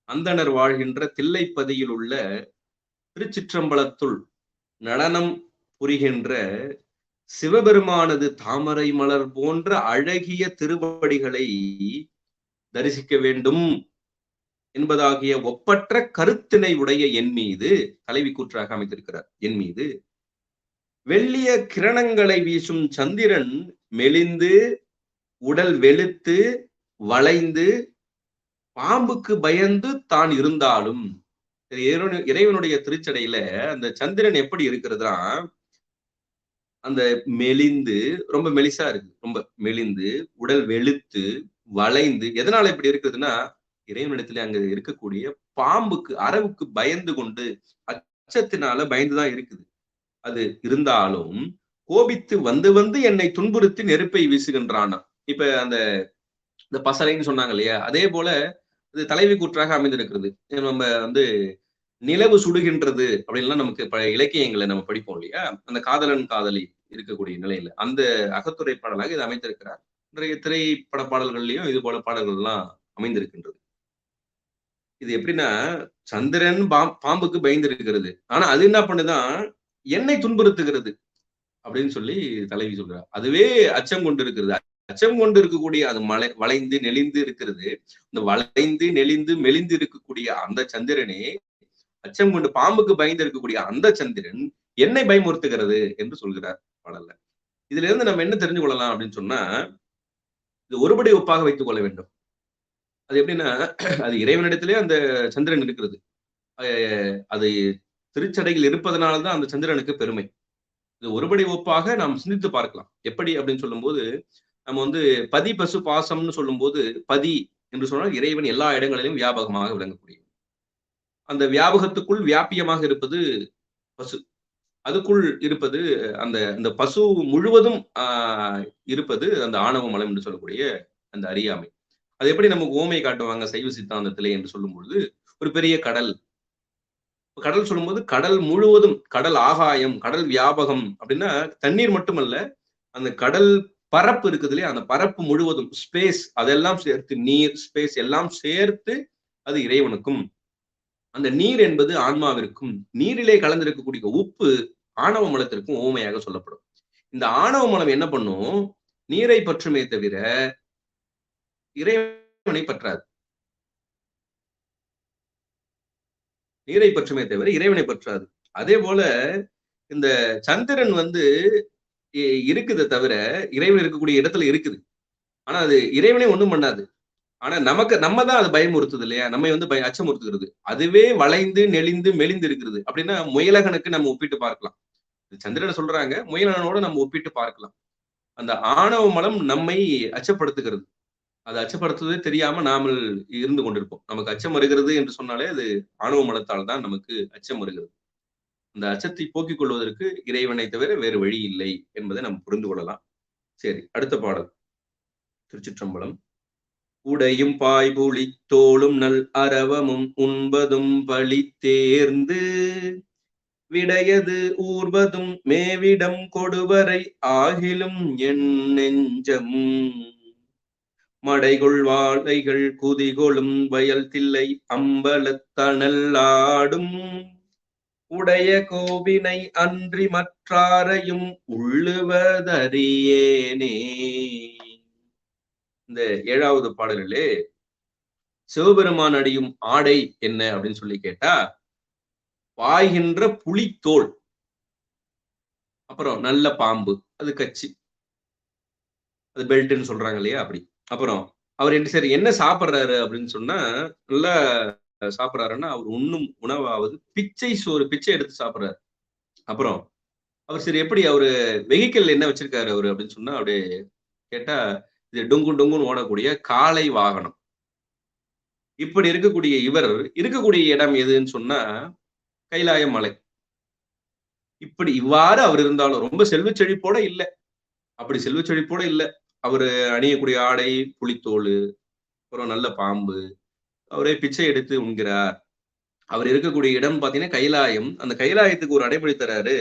அந்தணர் வாழ்கின்ற தில்லைப்பதியில் உள்ள திருச்சிற்றம்பலத்துள் நடனம் புரிகின்ற சிவபெருமானது தாமரை மலர் போன்ற அழகிய திருவடிகளை தரிசிக்க வேண்டும் என்பதாகிய ஒப்பற்ற கருத்தினை உடைய என் மீது தலைவி கூற்றாக அமைத்திருக்கிறார். என் மீது வெள்ளிய கிரணங்களை வீசும் சந்திரன் மெலிந்து உடல் வெளுத்து வளைந்து பாம்புக்கு பயந்து தான் இருந்தாலும், இறைவனுடைய திருச்சடையில அந்த சந்திரன் எப்படி இருக்கிறதுனா, அந்த மெலிந்து ரொம்ப மெலிசா இருக்கு, ரொம்ப மெலிந்து உடல் வெளுத்து வளைந்து. எதனால இப்படி இருக்குதுன்னா, இறைவனிடத்துல அங்க இருக்கக்கூடிய பாம்புக்கு அரவுக்கு பயந்து கொண்டு அச்சத்தினால பயந்துதான் இருக்குது. அது இருந்தாலும் கோபித்து வந்து வந்து என்னை துன்புறுத்தி நெருப்பை வீசுகின்றான். இப்ப அந்த பசலைன்னு சொன்னாங்க இல்லையா, அதே போல இது தலைவி கூற்றாக அமைந்திருக்கிறது. நம்ம வந்து நிலவு சுடுகின்றது அப்படின்லாம் நமக்கு இலக்கியங்களை நம்ம படிப்போம் இல்லையா? அந்த காதலன் காதலி இருக்கக்கூடிய நிலையில அந்த அகத்துறை பாடலாக இது அமைந்திருக்கிறார். இன்றைய திரைப்பட பாடல்கள்லயும் இது போல பாடல்கள்லாம் அமைந்திருக்கின்றது. இது எப்படின்னா, சந்திரன் பாம்புக்கு பயந்திருக்கிறது. ஆனா அது என்ன பண்ணுதான், என்னை துன்புறுத்துகிறது அப்படின்னு சொல்லி தலைவி சொல்றார். அதுவே அச்சம் கொண்டு இருக்கிறது. அச்சம் கொண்டு இருக்கக்கூடிய அது வளைந்து நெளிந்து இருக்கிறது. இந்த வளைந்து நெளிந்து மெலிந்து இருக்கக்கூடிய அந்த சந்திரனே, அச்சம் கொண்டு பாம்புக்கு பயந்து இருக்கக்கூடிய அந்த சந்திரன் என்னை பயமுறுத்துகிறது என்று சொல்கிறார் பாடல்ல. இதுல இருந்து நம்ம என்ன தெரிஞ்சு கொள்ளலாம் அப்படின்னு சொன்னா, இது ஒருபடி ஒப்பாக வைத்துக் கொள்ள வேண்டும். அது எப்படின்னா, அது இறைவனிடத்திலே அந்த சந்திரன் இருக்கிறது. அது திருச்சடையில் இருப்பதனால்தான் அந்த சந்திரனுக்கு பெருமை. இது ஒருபடி ஒப்பாக நாம் சிந்தித்து பார்க்கலாம். எப்படி அப்படின்னு சொல்லும்போது, நம்ம வந்து பதி பசு பாசம்னு சொல்லும்போது, பதி என்று சொன்னால் இறைவன் எல்லா இடங்களிலும் வியாபகமாக விளங்கக்கூடியது. அந்த வியாபகத்துக்குள் வியாபியமாக இருப்பது பசு. அதுக்குள் இருப்பது அந்த பசு முழுவதும் இருப்பது அந்த ஆணவ மலம் என்று சொல்லக்கூடிய அந்த அறியாமை. அது எப்படி நமக்கு ஓமை காட்டுவாங்க சைவ சித்தாந்தத்திலே என்று சொல்லும்பொழுது, ஒரு பெரிய கடல். கடல் சொல்லும்போது கடல் முழுவதும், கடல் ஆகாயம், கடல் வியாபகம் அப்படின்னா தண்ணீர் மட்டுமல்ல, அந்த கடல் பரப்பு இருக்குது இல்லையா? அந்த பரப்பு முழுவதும் ஸ்பேஸ் அதெல்லாம் சேர்த்து நீர், ஸ்பேஸ் எல்லாம் சேர்த்து அது இறைவனுக்கும். அந்த நீர் என்பது ஆன்மாவிற்கும், நீரிலே கலந்திருக்கக்கூடிய உப்பு ஆணவ மலத்திற்கும் ஓமையாக சொல்லப்படும். இந்த ஆணவ மலம் என்ன பண்ணும்? நீரை பற்றுமே தவிர இறைவனை பற்றாது. நீரை பற்றுமே தவிர இறைவனை பற்றாது. அதே போல இந்த சந்திரன் வந்து இருக்குதே தவிர இறைவன் இருக்கக்கூடிய இடத்துல இருக்குது. ஆனா அது இறைவனே ஒண்ணும் பண்ணாது. ஆனா நம்ம தான் அது பயமுறுத்துது இல்லையா? நம்மை வந்து அச்சமுறுத்துகிறது. அதுவே வளைந்து நெளிந்து மெலிந்து இருக்கிறது. அப்படின்னா முயலகனுக்கு நம்ம ஒப்பிட்டு பார்க்கலாம். சந்திரனை சொல்றாங்க, முயலகனோட நம்ம ஒப்பிட்டு பார்க்கலாம். அந்த ஆணவ மலம் நம்மை அச்சப்படுத்துகிறது. அது அச்சப்படுத்துவதே தெரியாம நாமல் இருந்து கொண்டிருப்போம். நமக்கு அச்சம் வருகிறது என்று சொன்னாலே அது ஆணவ மலத்தால் தான் நமக்கு அச்சம் வருகிறது. அந்த அச்சத்தை போக்கிக் கொள்வதற்கு இறைவனை தவிர வேறு வழி இல்லை என்பதை நம்ம புரிந்து கொள்ளலாம். சரி, அடுத்த பாடல். திருச்சிற்றம்பலம். உடையும் பாய்புலி தோளும் நல் அரவமும் உண்பதும் பழி தேர்ந்து விடையது ஊர்வதும் மேவிடம் கொடுவரை ஆகிலும் என் நெஞ்சம் மடைகொள் வாழைகள் குதிகொளும் வயல் தில்லை அம்பலத்தணல் ஆடும் உடைய கோவினை அன்றி மற்றாரையும் உள்ளுவதறியேனே. இந்த 7வது பாடலிலே சிவபெருமான் அடியும் ஆடை என்ன அப்படின்னு சொல்லி கேட்டா, பாய்கின்ற புலித்தோல், அப்புறம் நல்ல பாம்பு, அது கச்சி, அது பெல்ட்ன்னு சொல்றாங்க இல்லையா? அப்படி. அப்புறம் அவர் சரி என்ன சாப்பிடுறாரு அப்படின்னு சொன்னா, நல்லா சாப்பிடுறாருன்னா அவர் உண்ணும் உணவாவது பிச்சை சோறு, பிச்சை எடுத்து சாப்பிடுறாரு. அப்புறம் அவர் சரி எப்படி அவரு வெஹிக்கிள் என்ன வச்சிருக்காரு அவரு அப்படின்னு சொன்னா, அப்படியே கேட்டா இது டொங்கு டொங்குன்னு ஓடக்கூடிய காளை வாகனம். இப்படி இருக்கக்கூடிய இவர் இருக்கக்கூடிய இடம் எதுன்னு சொன்னா கைலாய மலை. இப்படி இவ்வாறு அவர் இருந்தாலும் ரொம்ப செல்வ செழிப்போட இல்ல. அப்படி செல்வ செழிப்போட இல்ல. அவரு அணியக்கூடிய ஆடை புலித்தோல், அப்புறம் நல்ல பாம்பு, அவரே பிச்சை எடுத்து உண்கிறார். அவர் இருக்கக்கூடிய இடம் பாத்தீங்கன்னா கைலாயம். அந்த கைலாயத்துக்கு ஒரு அடைமொழி தராரு,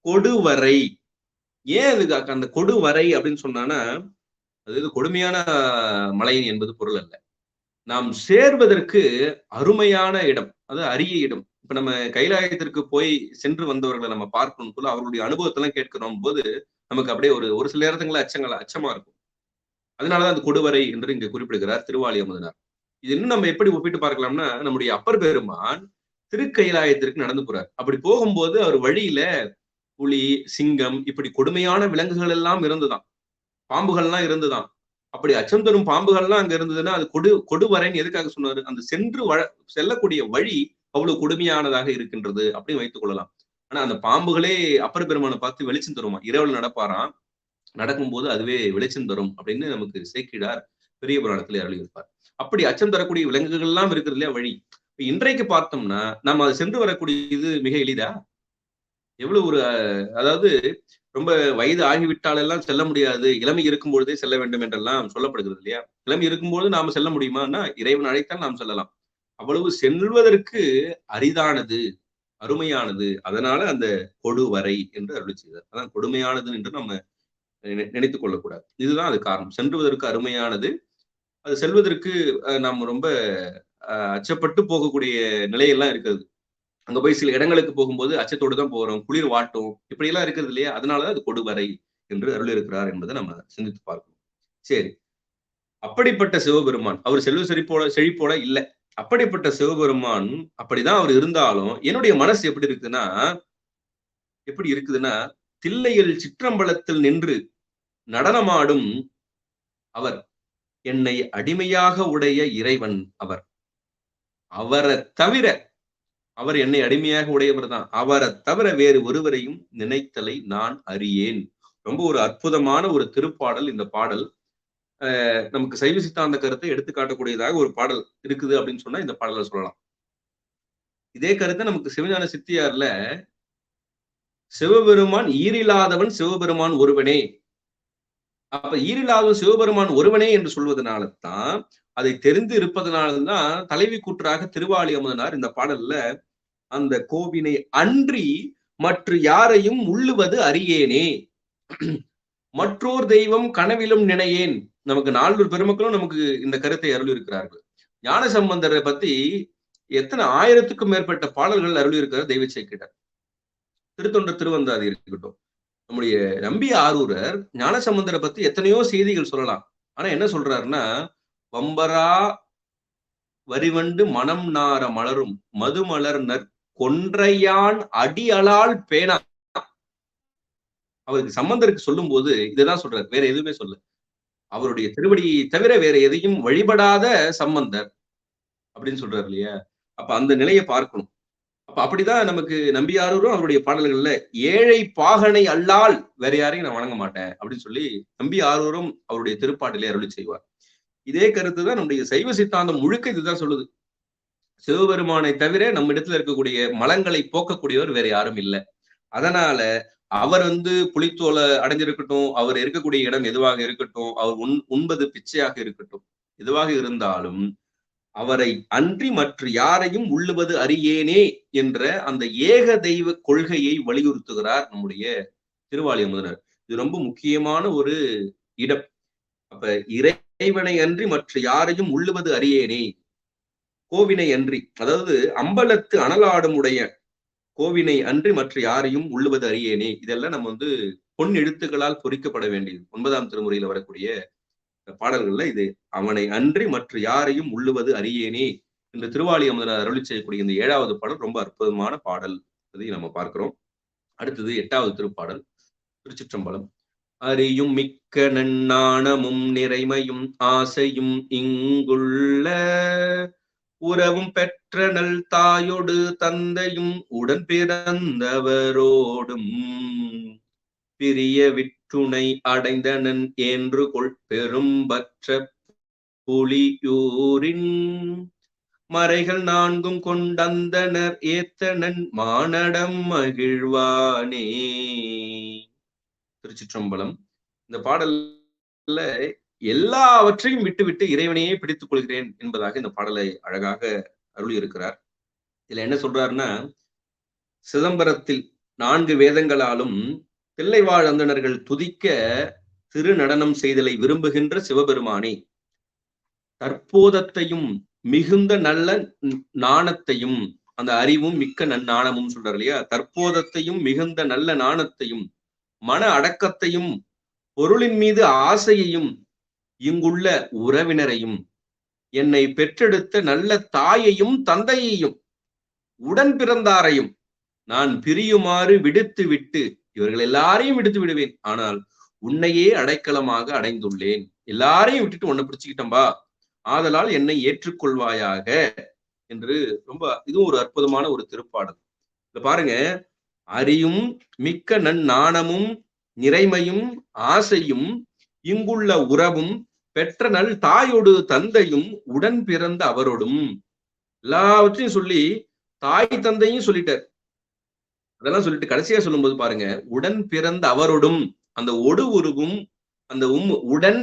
கொடுவரை. ஏன் அதுக்கு அந்த கொடுவரை அப்படின்னு சொன்னான்னா, அது கொடுமையான மலை என்பது பொருள் அல்ல. நாம் சேர்வதற்கு அருமையான இடம், அது அரிய இடம். இப்ப நம்ம கைலாயத்திற்கு போய் சென்று வந்தவர்களை நம்ம பார்க்கணும் போல அவர்களுடைய அனுபவத்தெல்லாம் கேட்கிறோம் போது நமக்கு அப்படியே ஒரு சில நேரத்துல அச்சமா இருக்கும். அதனாலதான் அந்த கொடுவரை என்று இங்க குறிப்பிடுகிறார் திருவாலி அமுதனார். இது இன்னும் நம்ம எப்படி ஒப்பிட்டு பார்க்கலாம்னா, நம்முடைய அப்பர் பெருமான் திருக்கைலாயத்திற்கு நடந்து போறார். அப்படி போகும்போது அவர் வழியில புலி, சிங்கம் இப்படி கொடுமையான விலங்குகள் எல்லாம் இருந்துதான், பாம்புகள்லாம் இருந்துதான். அப்படி அச்சம் தரும் பாம்புகள்லாம் அங்க இருந்ததுன்னா அது கொடுவரைன்னு எதுக்காக சொன்னாரு? அந்த செல்லக்கூடிய வழி அவ்வளவு கொடுமையானதாக இருக்கின்றது அப்படின்னு வைத்துக் கொள்ளலாம். ஆனா அந்த பாம்புகளே அப்பர் பெருமானை பார்த்து வெளிச்சம் தருமா, இரவுல நடப்பாராம், நடக்கும்போது அதுவே வெளிச்சம் தரும் அப்படின்னு நமக்கு சேக்கிழார் பெரிய புராணத்திலே அருளியிருப்பார். அப்படி அச்சம் தரக்கூடிய விலங்குகள் எல்லாம் இருக்கிறது இல்லையா வழி. இன்றைக்கு பார்த்தோம்னா நம்ம அது சென்று வரக்கூடியது மிக எளிதா? எவ்வளவு ஒரு அதாவது ரொம்ப வயது ஆகிவிட்டால் எல்லாம் செல்ல முடியாது, இளமை இருக்கும் பொழுதே செல்ல வேண்டும் என்றெல்லாம் சொல்லப்படுகிறது இல்லையா? இளமை இருக்கும்போது நாம செல்ல முடியுமான்னா இறைவன் அழைத்தால் நாம் செல்லலாம். அவ்வளவு செல்வதற்கு அரிதானது, அருமையானது. அதனால அந்த கொடுவரை என்று அருளி செய்தார். அதான் கொடுமையானது என்று நம்ம நினைத்துக் கொள்ளக்கூடாது. இதுதான் அது காரணம். சென்றுவதற்கு அருமையானது. அது செல்வதற்கு நாம் ரொம்ப அச்சப்பட்டு போகக்கூடிய நிலையெல்லாம் இருக்கிறது. அங்க போய் சில இடங்களுக்கு போகும்போது அச்சத்தோடு தான் போறோம். குளிர் வாட்டும். இப்படியெல்லாம் இருக்கிறது இல்லையா? அதனாலதான் அது கொடுவரை என்று அருள் இருக்கிறார் என்பதை நம்ம சிந்தித்து பார்க்கணும். சரி. அப்படிப்பட்ட சிவபெருமான் அவர் செல்வ செழிப்போட இல்ல. அப்படிப்பட்ட சிவபெருமான் அப்படிதான் அவர் இருந்தாலும் என்னுடைய மனசு எப்படி இருக்குதுன்னா தில்லையில் சிற்றம்பலத்தில் நின்று நடனமாடும் அவர் என்னை அடிமையாக உடைய இறைவன் அவர். அவரை தவிர அவர் என்னை அடிமையாக உடையவர் தான். அவரை தவிர வேறு ஒருவரையும் நினைத்தலை நான் அறியேன். ரொம்ப ஒரு அற்புதமான ஒரு திருப்பாடல் இந்த பாடல். நமக்கு சைவ சித்தாந்த கருத்தை எடுத்து காட்டக்கூடியதாக ஒரு பாடல் இருக்குது அப்படின்னு சொன்னா இந்த பாடலை சொல்லலாம். இதே கருத்தை நமக்கு சிவஞான சித்தியார்ல சிவபெருமான் ஈரில்லாதவன் சிவபெருமான் ஒருவனே. அப்ப ஈரில்லாதவன் சிவபெருமான் ஒருவனே என்று சொல்வதனால தான், அதை தெரிந்து இருப்பதனால்தான் தலைவி கூற்றாக திருவாளி அமுதனார் இந்த பாடல்ல அந்த கோவினை அன்றி மற்ற யாரையும் உள்ளுவது அறியேனே, மற்றோர் தெய்வம் கனவிலும் நினையேன். நமக்கு 4 பெருமக்களும் நமக்கு இந்த கருத்தை அருள் இருக்கிறார்கள். ஞான சம்பந்தரை பத்தி எத்தனை 1000க்கும் மேற்பட்ட பாடல்கள் அருள் இருக்கிற தெய்வ சேக்கிழார். திருத்தொண்டர் திருவந்தாதி இருக்கட்டும், நம்முடைய நம்பி ஆரூரர் ஞானசம்பந்தரை பத்தி எத்தனையோ செய்திகள் சொல்லலாம். ஆனா என்ன சொல்றாருன்னா, வம்பரா வரிவண்டு மனம் நார மலரும் மதுமலர் கொன்றையான் அடியலால் பேனா. அவருக்கு சம்பந்தருக்கு சொல்லும் போது இதுதான் சொல்றாரு, வேற எதுவுமே சொல்ல. அவருடைய திருவடியை தவிர வேற எதையும் வழிபடாத சம்பந்தர் அப்படின்னு சொல்றாரு இல்லையா? அப்ப அந்த நிலையை பார்க்கணும். அப்ப அப்படிதான் நமக்கு நம்பியாரூரும் அவருடைய பாடல்கள்ல ஏழை பாகனை அல்லால் வேற யாரையும் நான் வணங்க மாட்டேன் அப்படின்னு சொல்லி நம்பியாரூரும் அவருடைய திருப்பாட்டிலே அருளி செய்வார். இதே கருத்து தான் நம்முடைய சைவ சித்தாந்தம் முழுக்க இதுதான் சொல்லுது. சிவபெருமானை தவிர நம்ம இடத்துல இருக்கக்கூடிய மலங்களை போக்கக்கூடியவர் வேற யாரும் இல்லை. அதனால அவர் புலித்தோலை அடைஞ்சிருக்கட்டும், அவர் இருக்கக்கூடிய இடம் எதுவாக இருக்கட்டும், அவர் உண்பது பிச்சையாக இருக்கட்டும், எதுவாக இருந்தாலும் அவரை அன்றி மற்ற யாரையும் உள்ளுவது அறியேனே என்ற அந்த ஏக தெய்வ கொள்கையை வலியுறுத்துகிறார் நம்முடைய திருவாளி அமுதனார். இது ரொம்ப முக்கியமான ஒரு இடம். அப்ப இறைவனை அன்றி மற்ற யாரையும் உள்ளுவது அறியேனே, கோவினை அன்றி, அதாவது அம்பலத்து அனலாடும் உடைய கோவினை அன்றி மற்ற யாரையும் உள்ளுவது அறியேனே, இதெல்லாம் நம்ம பொன் எழுத்துக்களால் பொறிக்கப்பட வேண்டியது. 9ஆம் திருமுறையில வரக்கூடிய பாடல்கள்ல இது அவனை அன்றி மற்ற யாரையும் உள்ளுவது அறியேனே என்று திருவாளி அமுதனார் அருளி செய்யக்கூடிய இந்த 7வது பாடல் ரொம்ப அற்புதமான பாடல். அதை நம்ம பார்க்கிறோம். அடுத்தது 8வது திருப்பாடல், திருச்சிற்றம்பலம். அறியும் மிக்க நன்னாணமும் நிறைமையும் ஆசையும் இங்குள்ள உறவும் பெற்ற நல் தாயோடு தந்தையும் உடன் பிறந்தவரோடும் பிரிய விற்றுணை அடைந்தனன் என்று கொள் பெரும்பற்ற புலியூரின் மறைகள் 4 கொண்டந்தனர் ஏத்தனன் மானடம் மகிழ்வானே. திருச்சிற்றம்பலம். இந்த பாடல்ல எல்லாவற்றையும் விட்டுவிட்டு இறைவனையே பிடித்துக் கொள்கிறேன் என்பதாக இந்த பாடலை அழகாக அருளி இருக்கிறார். இதுல என்ன சொல்றாருன்னா, சிதம்பரத்தில் 4 வேதங்களாலும் தில்லைவாழ் அந்தணர்கள் துதிக்க திரு நடனம் செய்தலை விரும்புகின்ற சிவபெருமானே, தற்போதத்தையும் மிகுந்த நல்ல நாணத்தையும், அந்த அறிவும் மிக்க நன்னாணமும் சொல்றாரு இல்லையா, தற்போதத்தையும் மிகுந்த நல்ல நாணத்தையும் மன அடக்கத்தையும் பொருளின் மீது ஆசையையும் இங்குள்ள உறவினரையும் என்னை பெற்றெடுத்த நல்ல தாயையும் தந்தையையும் உடன் பிறந்தாரையும் நான் பிரியுமாறு விடுத்து விட்டு, இவர்கள் எல்லாரையும் விடுத்து விடுவேன், ஆனால் உன்னையே அடைக்கலமாக அடைந்துள்ளேன். எல்லாரையும் விட்டுட்டு உன்னை பிடிச்சுக்கிட்டம்பா, ஆதலால் என்னை ஏற்றுக்கொள்வாயாக என்று ரொம்ப இதுவும் ஒரு அற்புதமான ஒரு திருப்பாடல். இத பாருங்க, அறியும் மிக்க நன்னாணமும் நிறைமையும் ஆசையும் இங்குள்ள உறவும் பெற்ற நல் தாயோடு தந்தையும் உடன் பிறந்த அவரோடும், எல்லாவற்றையும் சொல்லி தாய் தந்தையும் சொல்லிட்டார். அதெல்லாம் சொல்லிட்டு கடைசியா சொல்லும்போது பாருங்க, உடன் பிறந்த அவரோடும் அந்த ஒடு உருவும் அந்த உடன்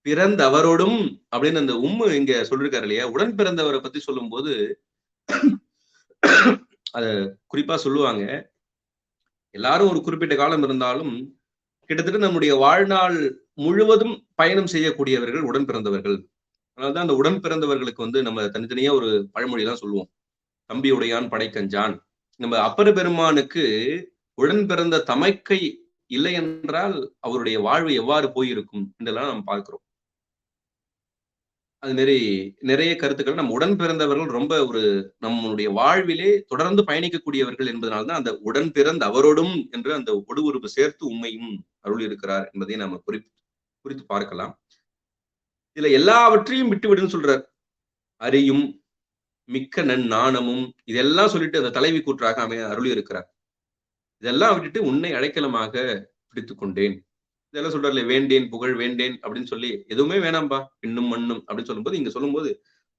பிறந்தவரோடும் அப்படின்னு அந்த இங்க சொல்லிருக்காரு இல்லையா? உடன் பிறந்தவரை பத்தி சொல்லும்போது அத குறிப்பா சொல்லுவாங்க. எல்லாரும் ஒரு குறிப்பிட்ட காலம் இருந்தாலும், கிட்டத்தட்ட நம்முடைய வாழ்நாள் முழுவதும் பயணம் செய்யக்கூடியவர்கள் உடன் பிறந்தவர்கள். அதனாலதான் அந்த உடன் பிறந்தவர்களுக்கு நம்ம தனித்தனியா ஒரு பழமொழிலாம் சொல்லுவோம். "தம்பி உடையான் படைக்கஞ்சான்." நம்ம அப்பர் பெருமானுக்கு உடன் பிறந்த தமைக்கை இல்லை என்றால், அவருடைய வாழ்வு எவ்வாறு போயிருக்கும் என்றெல்லாம் நாம் பார்க்கிறோம். அது மாரி நிறைய கருத்துக்கள் நம்ம உடன் பிறந்தவர்கள் ரொம்ப நம்மளுடைய வாழ்விலே தொடர்ந்து பயணிக்கக்கூடியவர்கள் என்பதனால தான் அந்த உடன் பிறந்த அவரோடும் என்று அந்த ஒடு உருவு சேர்த்து உண்மையும் அருள் இருக்கிறார் என்பதை நாம குறித்து பார்க்கலாம். இதுல எல்லாவற்றையும் விட்டுவிடுன்னு சொல்றார். அறியும் மிக்க நாணமும் இதெல்லாம் சொல்லிட்டு அந்த தலைவி கூற்றாக அருளி இருக்கிறார். இதெல்லாம் விட்டுட்டு உன்னை அடைக்கலமாக பிடித்துக் கொண்டேன். இதெல்லாம் சொல்றாருல, வேண்டேன் புகழ் வேண்டேன் அப்படின்னு சொல்லி எதுவுமே வேணாம்பா பின்னும் மண்ணும் அப்படின்னு சொல்லும்போது இங்க சொல்லும்போது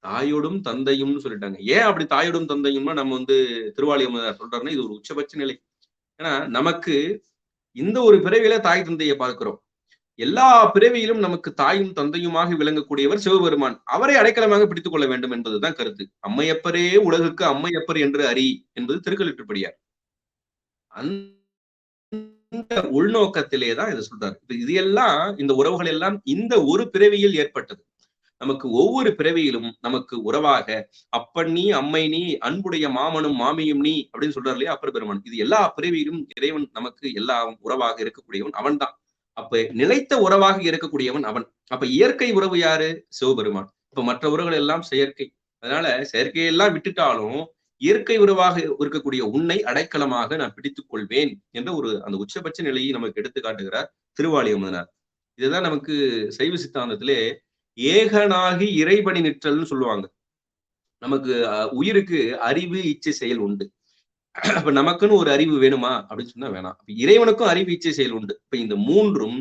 தாயோடும் தந்தையும்னு சொல்லிட்டாங்க. ஏன் அப்படி தாயோடும் தந்தையும்னா நம்ம திருவாலியம்மன் சொல்றாருன்னா இது ஒரு உச்சபட்ச நிலை. ஏன்னா நமக்கு இந்த ஒரு பிறவியில தாய் தந்தையை பார்க்கிறோம். எல்லா பிறவியிலும் நமக்கு தாயும் தந்தையுமாக விளங்கக்கூடியவர் சிவபெருமான். அவரை அடைக்கலமாக பிடித்துக் கொள்ள வேண்டும் என்பதுதான் கருத்து. அம்மையப்பரே உலகுக்கு அம்மையப்பர் என்று அறி என்பது திருக்கலிற்றுப்படியார். இந்த உள்நோக்கத்திலே தான் இதை சொல்றாரு. இது எல்லாம் இந்த உறவுகள் எல்லாம் இந்த ஒரு பிறவியில் ஏற்பட்டது. நமக்கு ஒவ்வொரு பிறவியிலும் நமக்கு உறவாக அப்பன் நீ அம்மை நீ அன்புடைய மாமனும் மாமியும் நீ அப்படின்னு சொல்றாரு இல்லையா அப்பர் பெருமான். இது எல்லா பிறவியிலும் இறைவன் நமக்கு எல்லாம் உறவாக இருக்கக்கூடியவன் அவன் தான். அப்ப நிலைத்த உறவாக இருக்கக்கூடியவன் அவன். அப்ப இயற்கை உறவு யாரு? சிவபெருமான். இப்ப மற்ற உறவுகள் எல்லாம் செயற்கை. அதனால செயற்கையெல்லாம் விட்டுட்டாலும் இயற்கை உறவாக இருக்கக்கூடிய உன்னை அடைக்கலமாக நான் பிடித்துக் கொள்வேன் என்ற அந்த உச்சபட்ச நிலையை நமக்கு எடுத்து காட்டுகிறார் திருவாலியம்மனார். இதுதான் நமக்கு சைவ சித்தாந்தத்திலே ஏகனாகி இறைபணி நிற்றல்னு சொல்லுவாங்க. நமக்கு உயிருக்கு அறிவு இச்சை செயல் உண்டு. அப்ப நமக்குன்னு ஒரு அறிவு வேணுமா அப்படின்னு சொன்னா வேணாம். இறைவனுக்கும் அறிவு இச்சை செயல் உண்டு. இப்ப இந்த மூன்றும்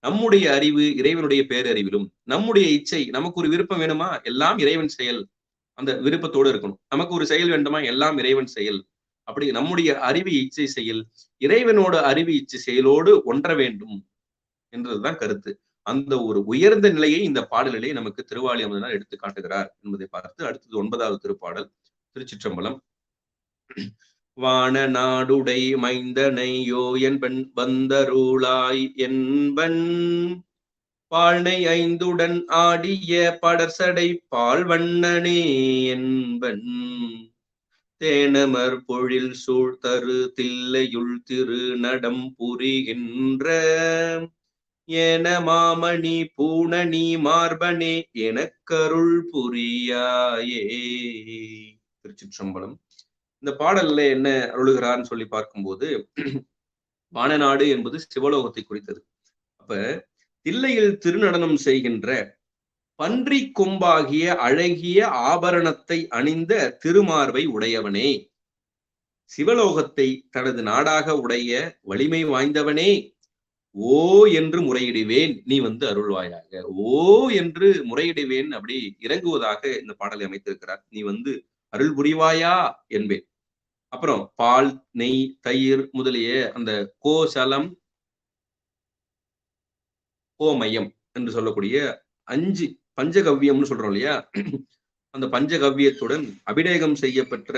நம்முடைய அறிவு இறைவனுடைய பேரறிவிலும், நம்முடைய இச்சை நமக்கு ஒரு விருப்பம் வேணுமா எல்லாம் இறைவன் செயல் அந்த விருப்பத்தோடு இருக்கணும். நமக்கு ஒரு செயல் வேண்டுமா எல்லாம் இறைவன் செயல். அப்படி நம்முடைய அறிவு இச்சை செயல் இறைவனோட அறிவு இச்சை செயலோடு ஒன்ற வேண்டும் என்றதுதான் கருத்து. அந்த ஒரு உயர்ந்த நிலையை இந்த பாடலிலே நமக்கு திருவாலியம்மனார் எடுத்து காட்டுகிறார் என்பதை பார்த்து அடுத்தது 9வது திருப்பாடல். திருச்சிற்றம்பலம். வான நாடுடை மைந்தனையோ என்பன் வந்தருளாய் என்பன் பாழ்னை ஐந்துடன் ஆடிய படர்சடை பால்வண்ணனே என்பன் தேனமர் பொழில் சூழ்தரு தில்லையுள் திரு நடம் புரிகின்ற ஏன மாமணி பூணனி மார்பனே எனக்கருள் புரியாயே. திருச்சிற்றம்பலம். இந்த பாடல்ல என்ன அருளுகிறார்னு சொல்லி பார்க்கும்போது வானநாடு என்பது சிவலோகத்தை குறித்தது. அப்ப தில்லையில் திருநடனம் செய்கின்ற பன்றி கொம்பாகிய அழகிய ஆபரணத்தை அணிந்த திருமார்பை உடையவனே, சிவலோகத்தை தனது நாடாக உடைய வலிமை வாய்ந்தவனே, ஓ என்று முறையிடுவேன் நீ அருள்வாயாக. ஓ என்று முறையிடுவேன் அப்படி இறங்குவதாக இந்த பாடலை அமைத்திருக்கிறார். நீ அருள் புரிவாயா என்பேன். அப்புறம் பால் நெய் தயிர் முதலிய அந்த கோசலம் கோமயம் என்று சொல்லக்கூடிய 5 பஞ்சகவ்யம்னு சொல்றோம் இல்லையா? அந்த பஞ்சகவ்யத்துடன் அபிடேகம் செய்யப்பெற்ற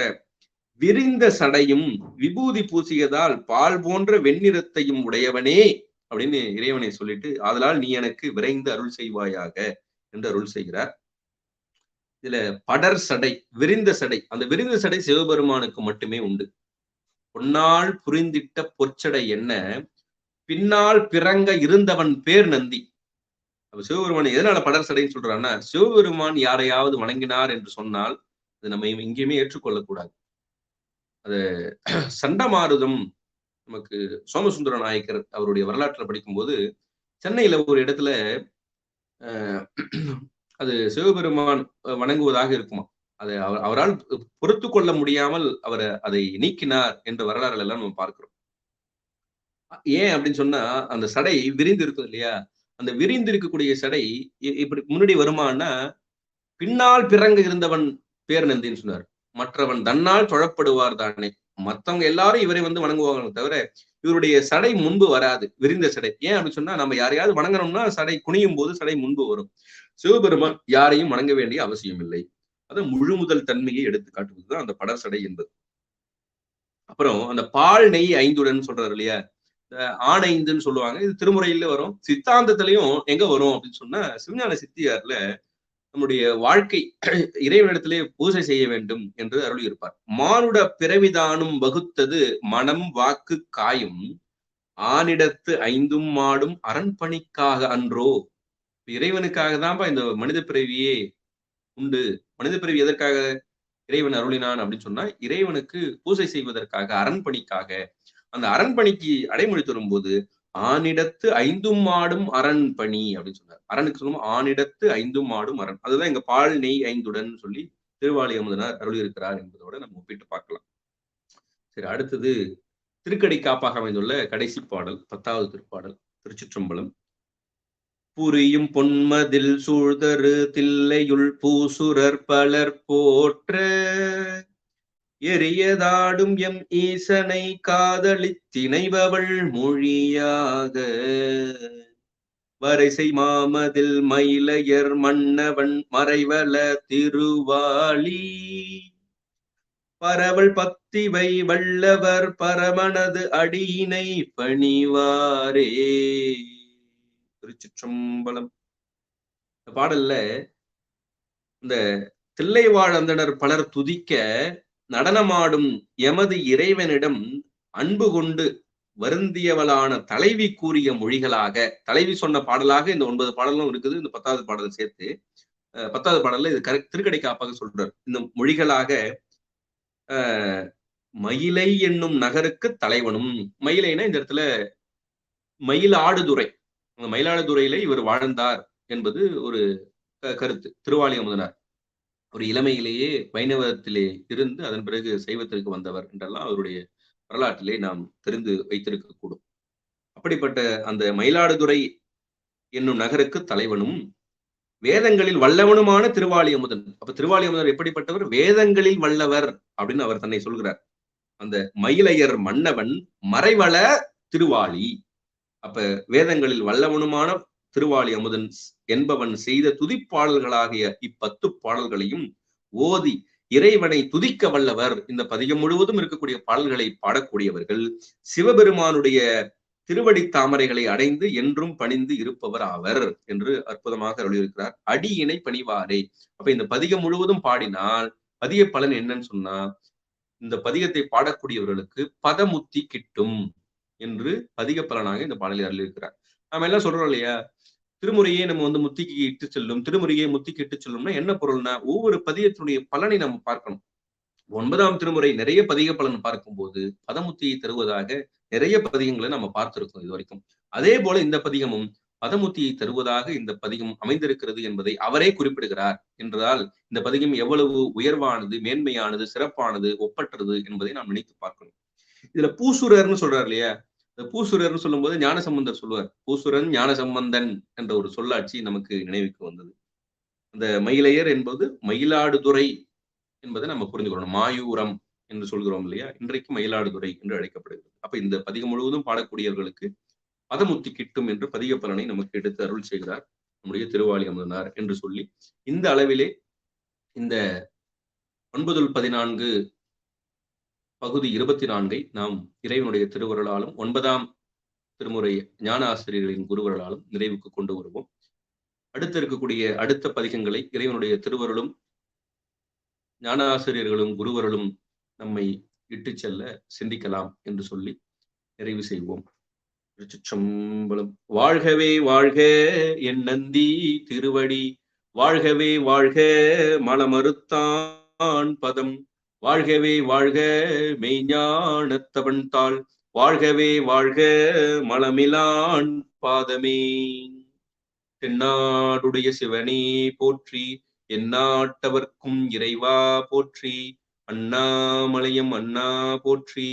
விரிந்த சடையும் விபூதி பூசியதால் பால் போன்ற வெண்ணிறத்தையும் உடையவனே அப்படின்னு இறைவனை சொல்லிட்டு ஆதலால் நீ எனக்கு விரைந்து அருள் செய்வாயாக என்று அருள் செய்கிறார். இதுல படர் சடை, விரிந்த சடை, அந்த விரிந்த சடை சிவபெருமானுக்கு மட்டுமே உண்டு. பொன்னால் புரிந்திட்ட பொற்சடை என்ன பின்னால் பிறங்க இருந்தவன் பேர் நந்தி. அப்ப சிவபெருமான் எதனால படர் சடைன்னு சொல்றான்னா, சிவபெருமான் யாரையாவது வணங்கினார் என்று சொன்னால் அது நம்ம எங்கேயுமே ஏற்றுக்கொள்ளக்கூடாது. அது சண்டமாருதம் நமக்கு சோமசுந்தர நாயக்கர் அவருடைய வரலாற்றுல படிக்கும்போது சென்னையில ஒரு இடத்துல அது சிவபெருமான் வணங்குவதாக இருக்குமா. அதை அவரால் பொறுத்து கொள்ள முடியாமல் அவர் அதை நீக்கினார் என்ற வரலாறுகள் எல்லாம் நம்ம பார்க்கிறோம். ஏன் அப்படின்னு சொன்னா அந்த சடை விரிந்து இருக்கும் இல்லையா, அந்த விரிந்து இருக்கக்கூடிய சடை இப்படி முன்னாடி வருமானா பின்னால் பிறங்க இருந்தவன் பேர் நந்தின்னு சொன்னார். மற்றவன் தன்னால் தொழப்படுவார் தானே, மத்தவங்க எல்லாரும் இவரை வந்து வணங்குவாங்க தவிர இவருடைய சடை முன்பு வராது, விரிந்த சடை. ஏன் அப்படின்னு சொன்னா, நம்ம யாரையாவது வணங்கணும்னா சடை குனியும் போது சடை முன்பு வரும். சிவபெருமான் யாரையும் வணங்க வேண்டிய அவசியம் இல்லை. அது முழு முதல் தன்மையை எடுத்து காட்டுவதுதான் அந்த படர் சடை என்பது. அப்புறம் அந்த பால் நெய் ஐந்துடன் சொல்றாரு இல்லையா, ஆணைந்துன்னு சொல்லுவாங்க. இது திருமுறையில வரும். சித்தாந்தத்திலையும் எங்க வரும் அப்படின்னு சொன்னா, சிவஞான சித்தியார்ல நம்முடைய வாழ்க்கை இறைவனிடத்திலே பூஜை செய்ய வேண்டும் என்று அருளியிருப்பார். மானுட பிறவிதானும் வகுத்தது மனம் வாக்கு காயும் ஆனிடத்து ஐந்தும் மாடும் அரண்பணிக்காக அன்றோ. இறைவனுக்காக தான்ப்பா இந்த மனித பிறவியே உண்டு. மனித பிறவி எதற்காக இறைவன் அருளினான் அப்படின்னு சொன்னா, இறைவனுக்கு பூஜை செய்வதற்காக, அரண்பணிக்காக. அந்த அரண்பணிக்கு அடைமொழி தரும்போது ஆனிடத்து ஐந்தும் மாடும் அரண்பணி அப்படின்னு சொன்னார். அரணுக்கு சொல்லும் ஆனிடத்து ஐந்தும் மாடும் அரண். அதுதான் இங்க பால் நெய் ஐந்துடன் சொல்லி திருவாளி அமுதனார் அருளியிருக்கிறார் என்பதோட நம்ம ஒப்பிட்டு பார்க்கலாம். சரி, அடுத்தது திருக்கடை காப்பாக அமைந்துள்ள கடைசி பாடல், 10வது திருப்பாடல். திருச்சிற்றம்பலம். புரியும் பொன்மதில் சூழ்தரு தில்லையுள் பூசுரர் பலர் போற்ற எரியதாடும் எம் ஈசனை காதலித்திணைபவள் மொழியாக வரைசை மாமதில் மயிலையர் மன்னவன் மறைவல திருவாளி பரவல் பத்திவை வல்லவர் பரமனது அடியினை பணிவாரே. திருச்சிற்றம்பலம். இந்த பாடல்ல இந்த தில்லைவாழ் அந்தணர் பலர் துதிக்க நடனமாடும் எமது இறைவனிடம் அன்பு கொண்டு வருந்தியவளான தலைவி கூறிய மொழிகளாக, தலைவி சொன்ன பாடலாக இந்த 9 பாடலும் இருக்குது. இந்த 10வது பாடலை சேர்த்து 10வது பாடல்ல இது திருக்கடை காப்பாக சொல்றார். இந்த மொழிகளாக மயிலை என்னும் நகருக்கு தலைவனும். மயிலைனா இந்த இடத்துல மயிலாடுதுறை, அந்த மயிலாடுதுறையில இவர் வாழ்ந்தார் என்பது ஒரு கருத்து. திருவாளி அமுதனார் ஒரு இளமையிலேயே வைணவத்திலே இருந்து அதன் பிறகு சைவத்திற்கு வந்தவர் என்றெல்லாம் அவருடைய வரலாற்றிலே நாம் தெரிந்து வைத்திருக்க கூடும். அப்படிப்பட்ட அந்த மயிலாடுதுறை என்னும் நகருக்கு தலைவனும் வேதங்களில் வல்லவனுமான திருவாளி அமுதன். அப்ப திருவாளி அமுதன் எப்படிப்பட்டவர்? வேதங்களில் வல்லவர் அப்படின்னு அவர் தன்னை சொல்கிறார். அந்த மயிலையர் மன்னவன் மறைவள திருவாளி. அப்ப வேதங்களில் வல்லவனுமான திருவாளி அமுதன் என்பவன் செய்த துதிப்பாடல்களாகிய 10 பாடல்களையும் ஓதி இறைவனை துதிக்க வல்லவர். இந்த பதிகம் முழுவதும் இருக்கக்கூடிய பாடல்களை பாடக்கூடியவர்கள் சிவபெருமானுடைய திருவடி தாமரைகளை அடைந்து என்றும் பணிந்து இருப்பவர் ஆவர் என்று அற்புதமாக அருளியிருக்கிறார். அடியினை பணிவாரே. அப்ப இந்த பதிகம் முழுவதும் பாடினால் பதிய பலன் என்னன்னு சொன்னா, இந்த பதிகத்தை பாடக்கூடியவர்களுக்கு பதமுத்தி கிட்டும் என்று பதிக பலனாக இந்த பாடலை அருளியிருக்கிறார். நாம எல்லாம் சொல்றோம் இல்லையா, திருமுறையே நம்ம வந்து முத்திக்கு இட்டு செல்லும், திருமுறையே முத்திக்கு இட்டு செல்லும்னா என்ன பொருள்னா, ஒவ்வொரு பதிகத்தினுடைய பலனை நம்ம பார்க்கணும். 9ஆம் திருமுறை நிறைய பதிக பலன் பார்க்கும்போது பதமுத்தியை தருவதாக நிறைய பதிகங்களை நம்ம பார்த்திருக்கோம் இது வரைக்கும். அதே போல இந்த பதிகமும் பதமுத்தியை தருவதாக இந்த பதிகம் அமைந்திருக்கிறது என்பதை அவரே குறிப்பிடுகிறார் என்றால் இந்த பதிகம் எவ்வளவு உயர்வானது, மேன்மையானது, சிறப்பானது, ஒப்பற்றது என்பதை நாம் நினைத்து பார்க்கணும். இதுல பூசுரர்னு சொல்றாரு இல்லையா, இந்த பூசுரர்னு சொல்லும் போது ஞானசம்பந்தர் சொல்லுவார். பூசுரன் ஞானசம்பந்தன் என்ற ஒரு சொல்லாட்சி நமக்கு நினைவுக்கு வந்தது. அந்த மயிலையர் என்பது மயிலாடுதுறை என்பதை நம்ம புரிஞ்சுக்கணும். மாயூரம் என்று சொல்கிறோம் இல்லையா, இன்றைக்கு மயிலாடுதுறை என்று அழைக்கப்படுகிறது. அப்ப இந்த பதிகம் முழுவதும் பாடக்கூடியவர்களுக்கு பதமுத்தி கிட்டும் என்று பதிக பலனை நமக்கு எடுத்து அருள் செய்கிறார் நம்முடைய திருவாளி அமுதனார் என்று சொல்லி, இந்த அளவிலே இந்த 9-14 பகுதி 24 நாம் இறைவனுடைய திருவருளாலும் 9ஆம் திருமுறை ஞான ஆசிரியர்களின் குருவருளாலும் நிறைவுக்கு கொண்டு வருவோம். அடுத்து இருக்கக்கூடிய அடுத்த பதிகங்களை இறைவனுடைய திருவருளும் ஞான ஆசிரியர்களும் குருவருளும் நம்மை இட்டு செல்ல சிந்திக்கலாம் என்று சொல்லி நிறைவு செய்வோம். திருச்சிற்றம்பலம். வாழ்கவே வாழ்க என் நந்தி திருவடி, வாழ்கவே வாழ்க மலமறுத்தான் பதம், வாழ்கவே வாழ்க மெய்ஞானத்தவன் தாள், வாழ்கவே வாழ்க மலமிலான் பாதமே. தென்னாடுடைய சிவனே போற்றி, எந்நாட்டவர்க்கும் இறைவா போற்றி, அண்ணாமலையம் அண்ணா போற்றி,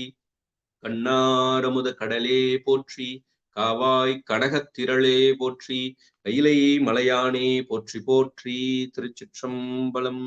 கண்ணாரமுத கடலே போற்றி, காவாய் கனகத்திரளே போற்றி, கையிலை மலையானே போற்றி போற்றி. திருச்சிற்றம்பலம்.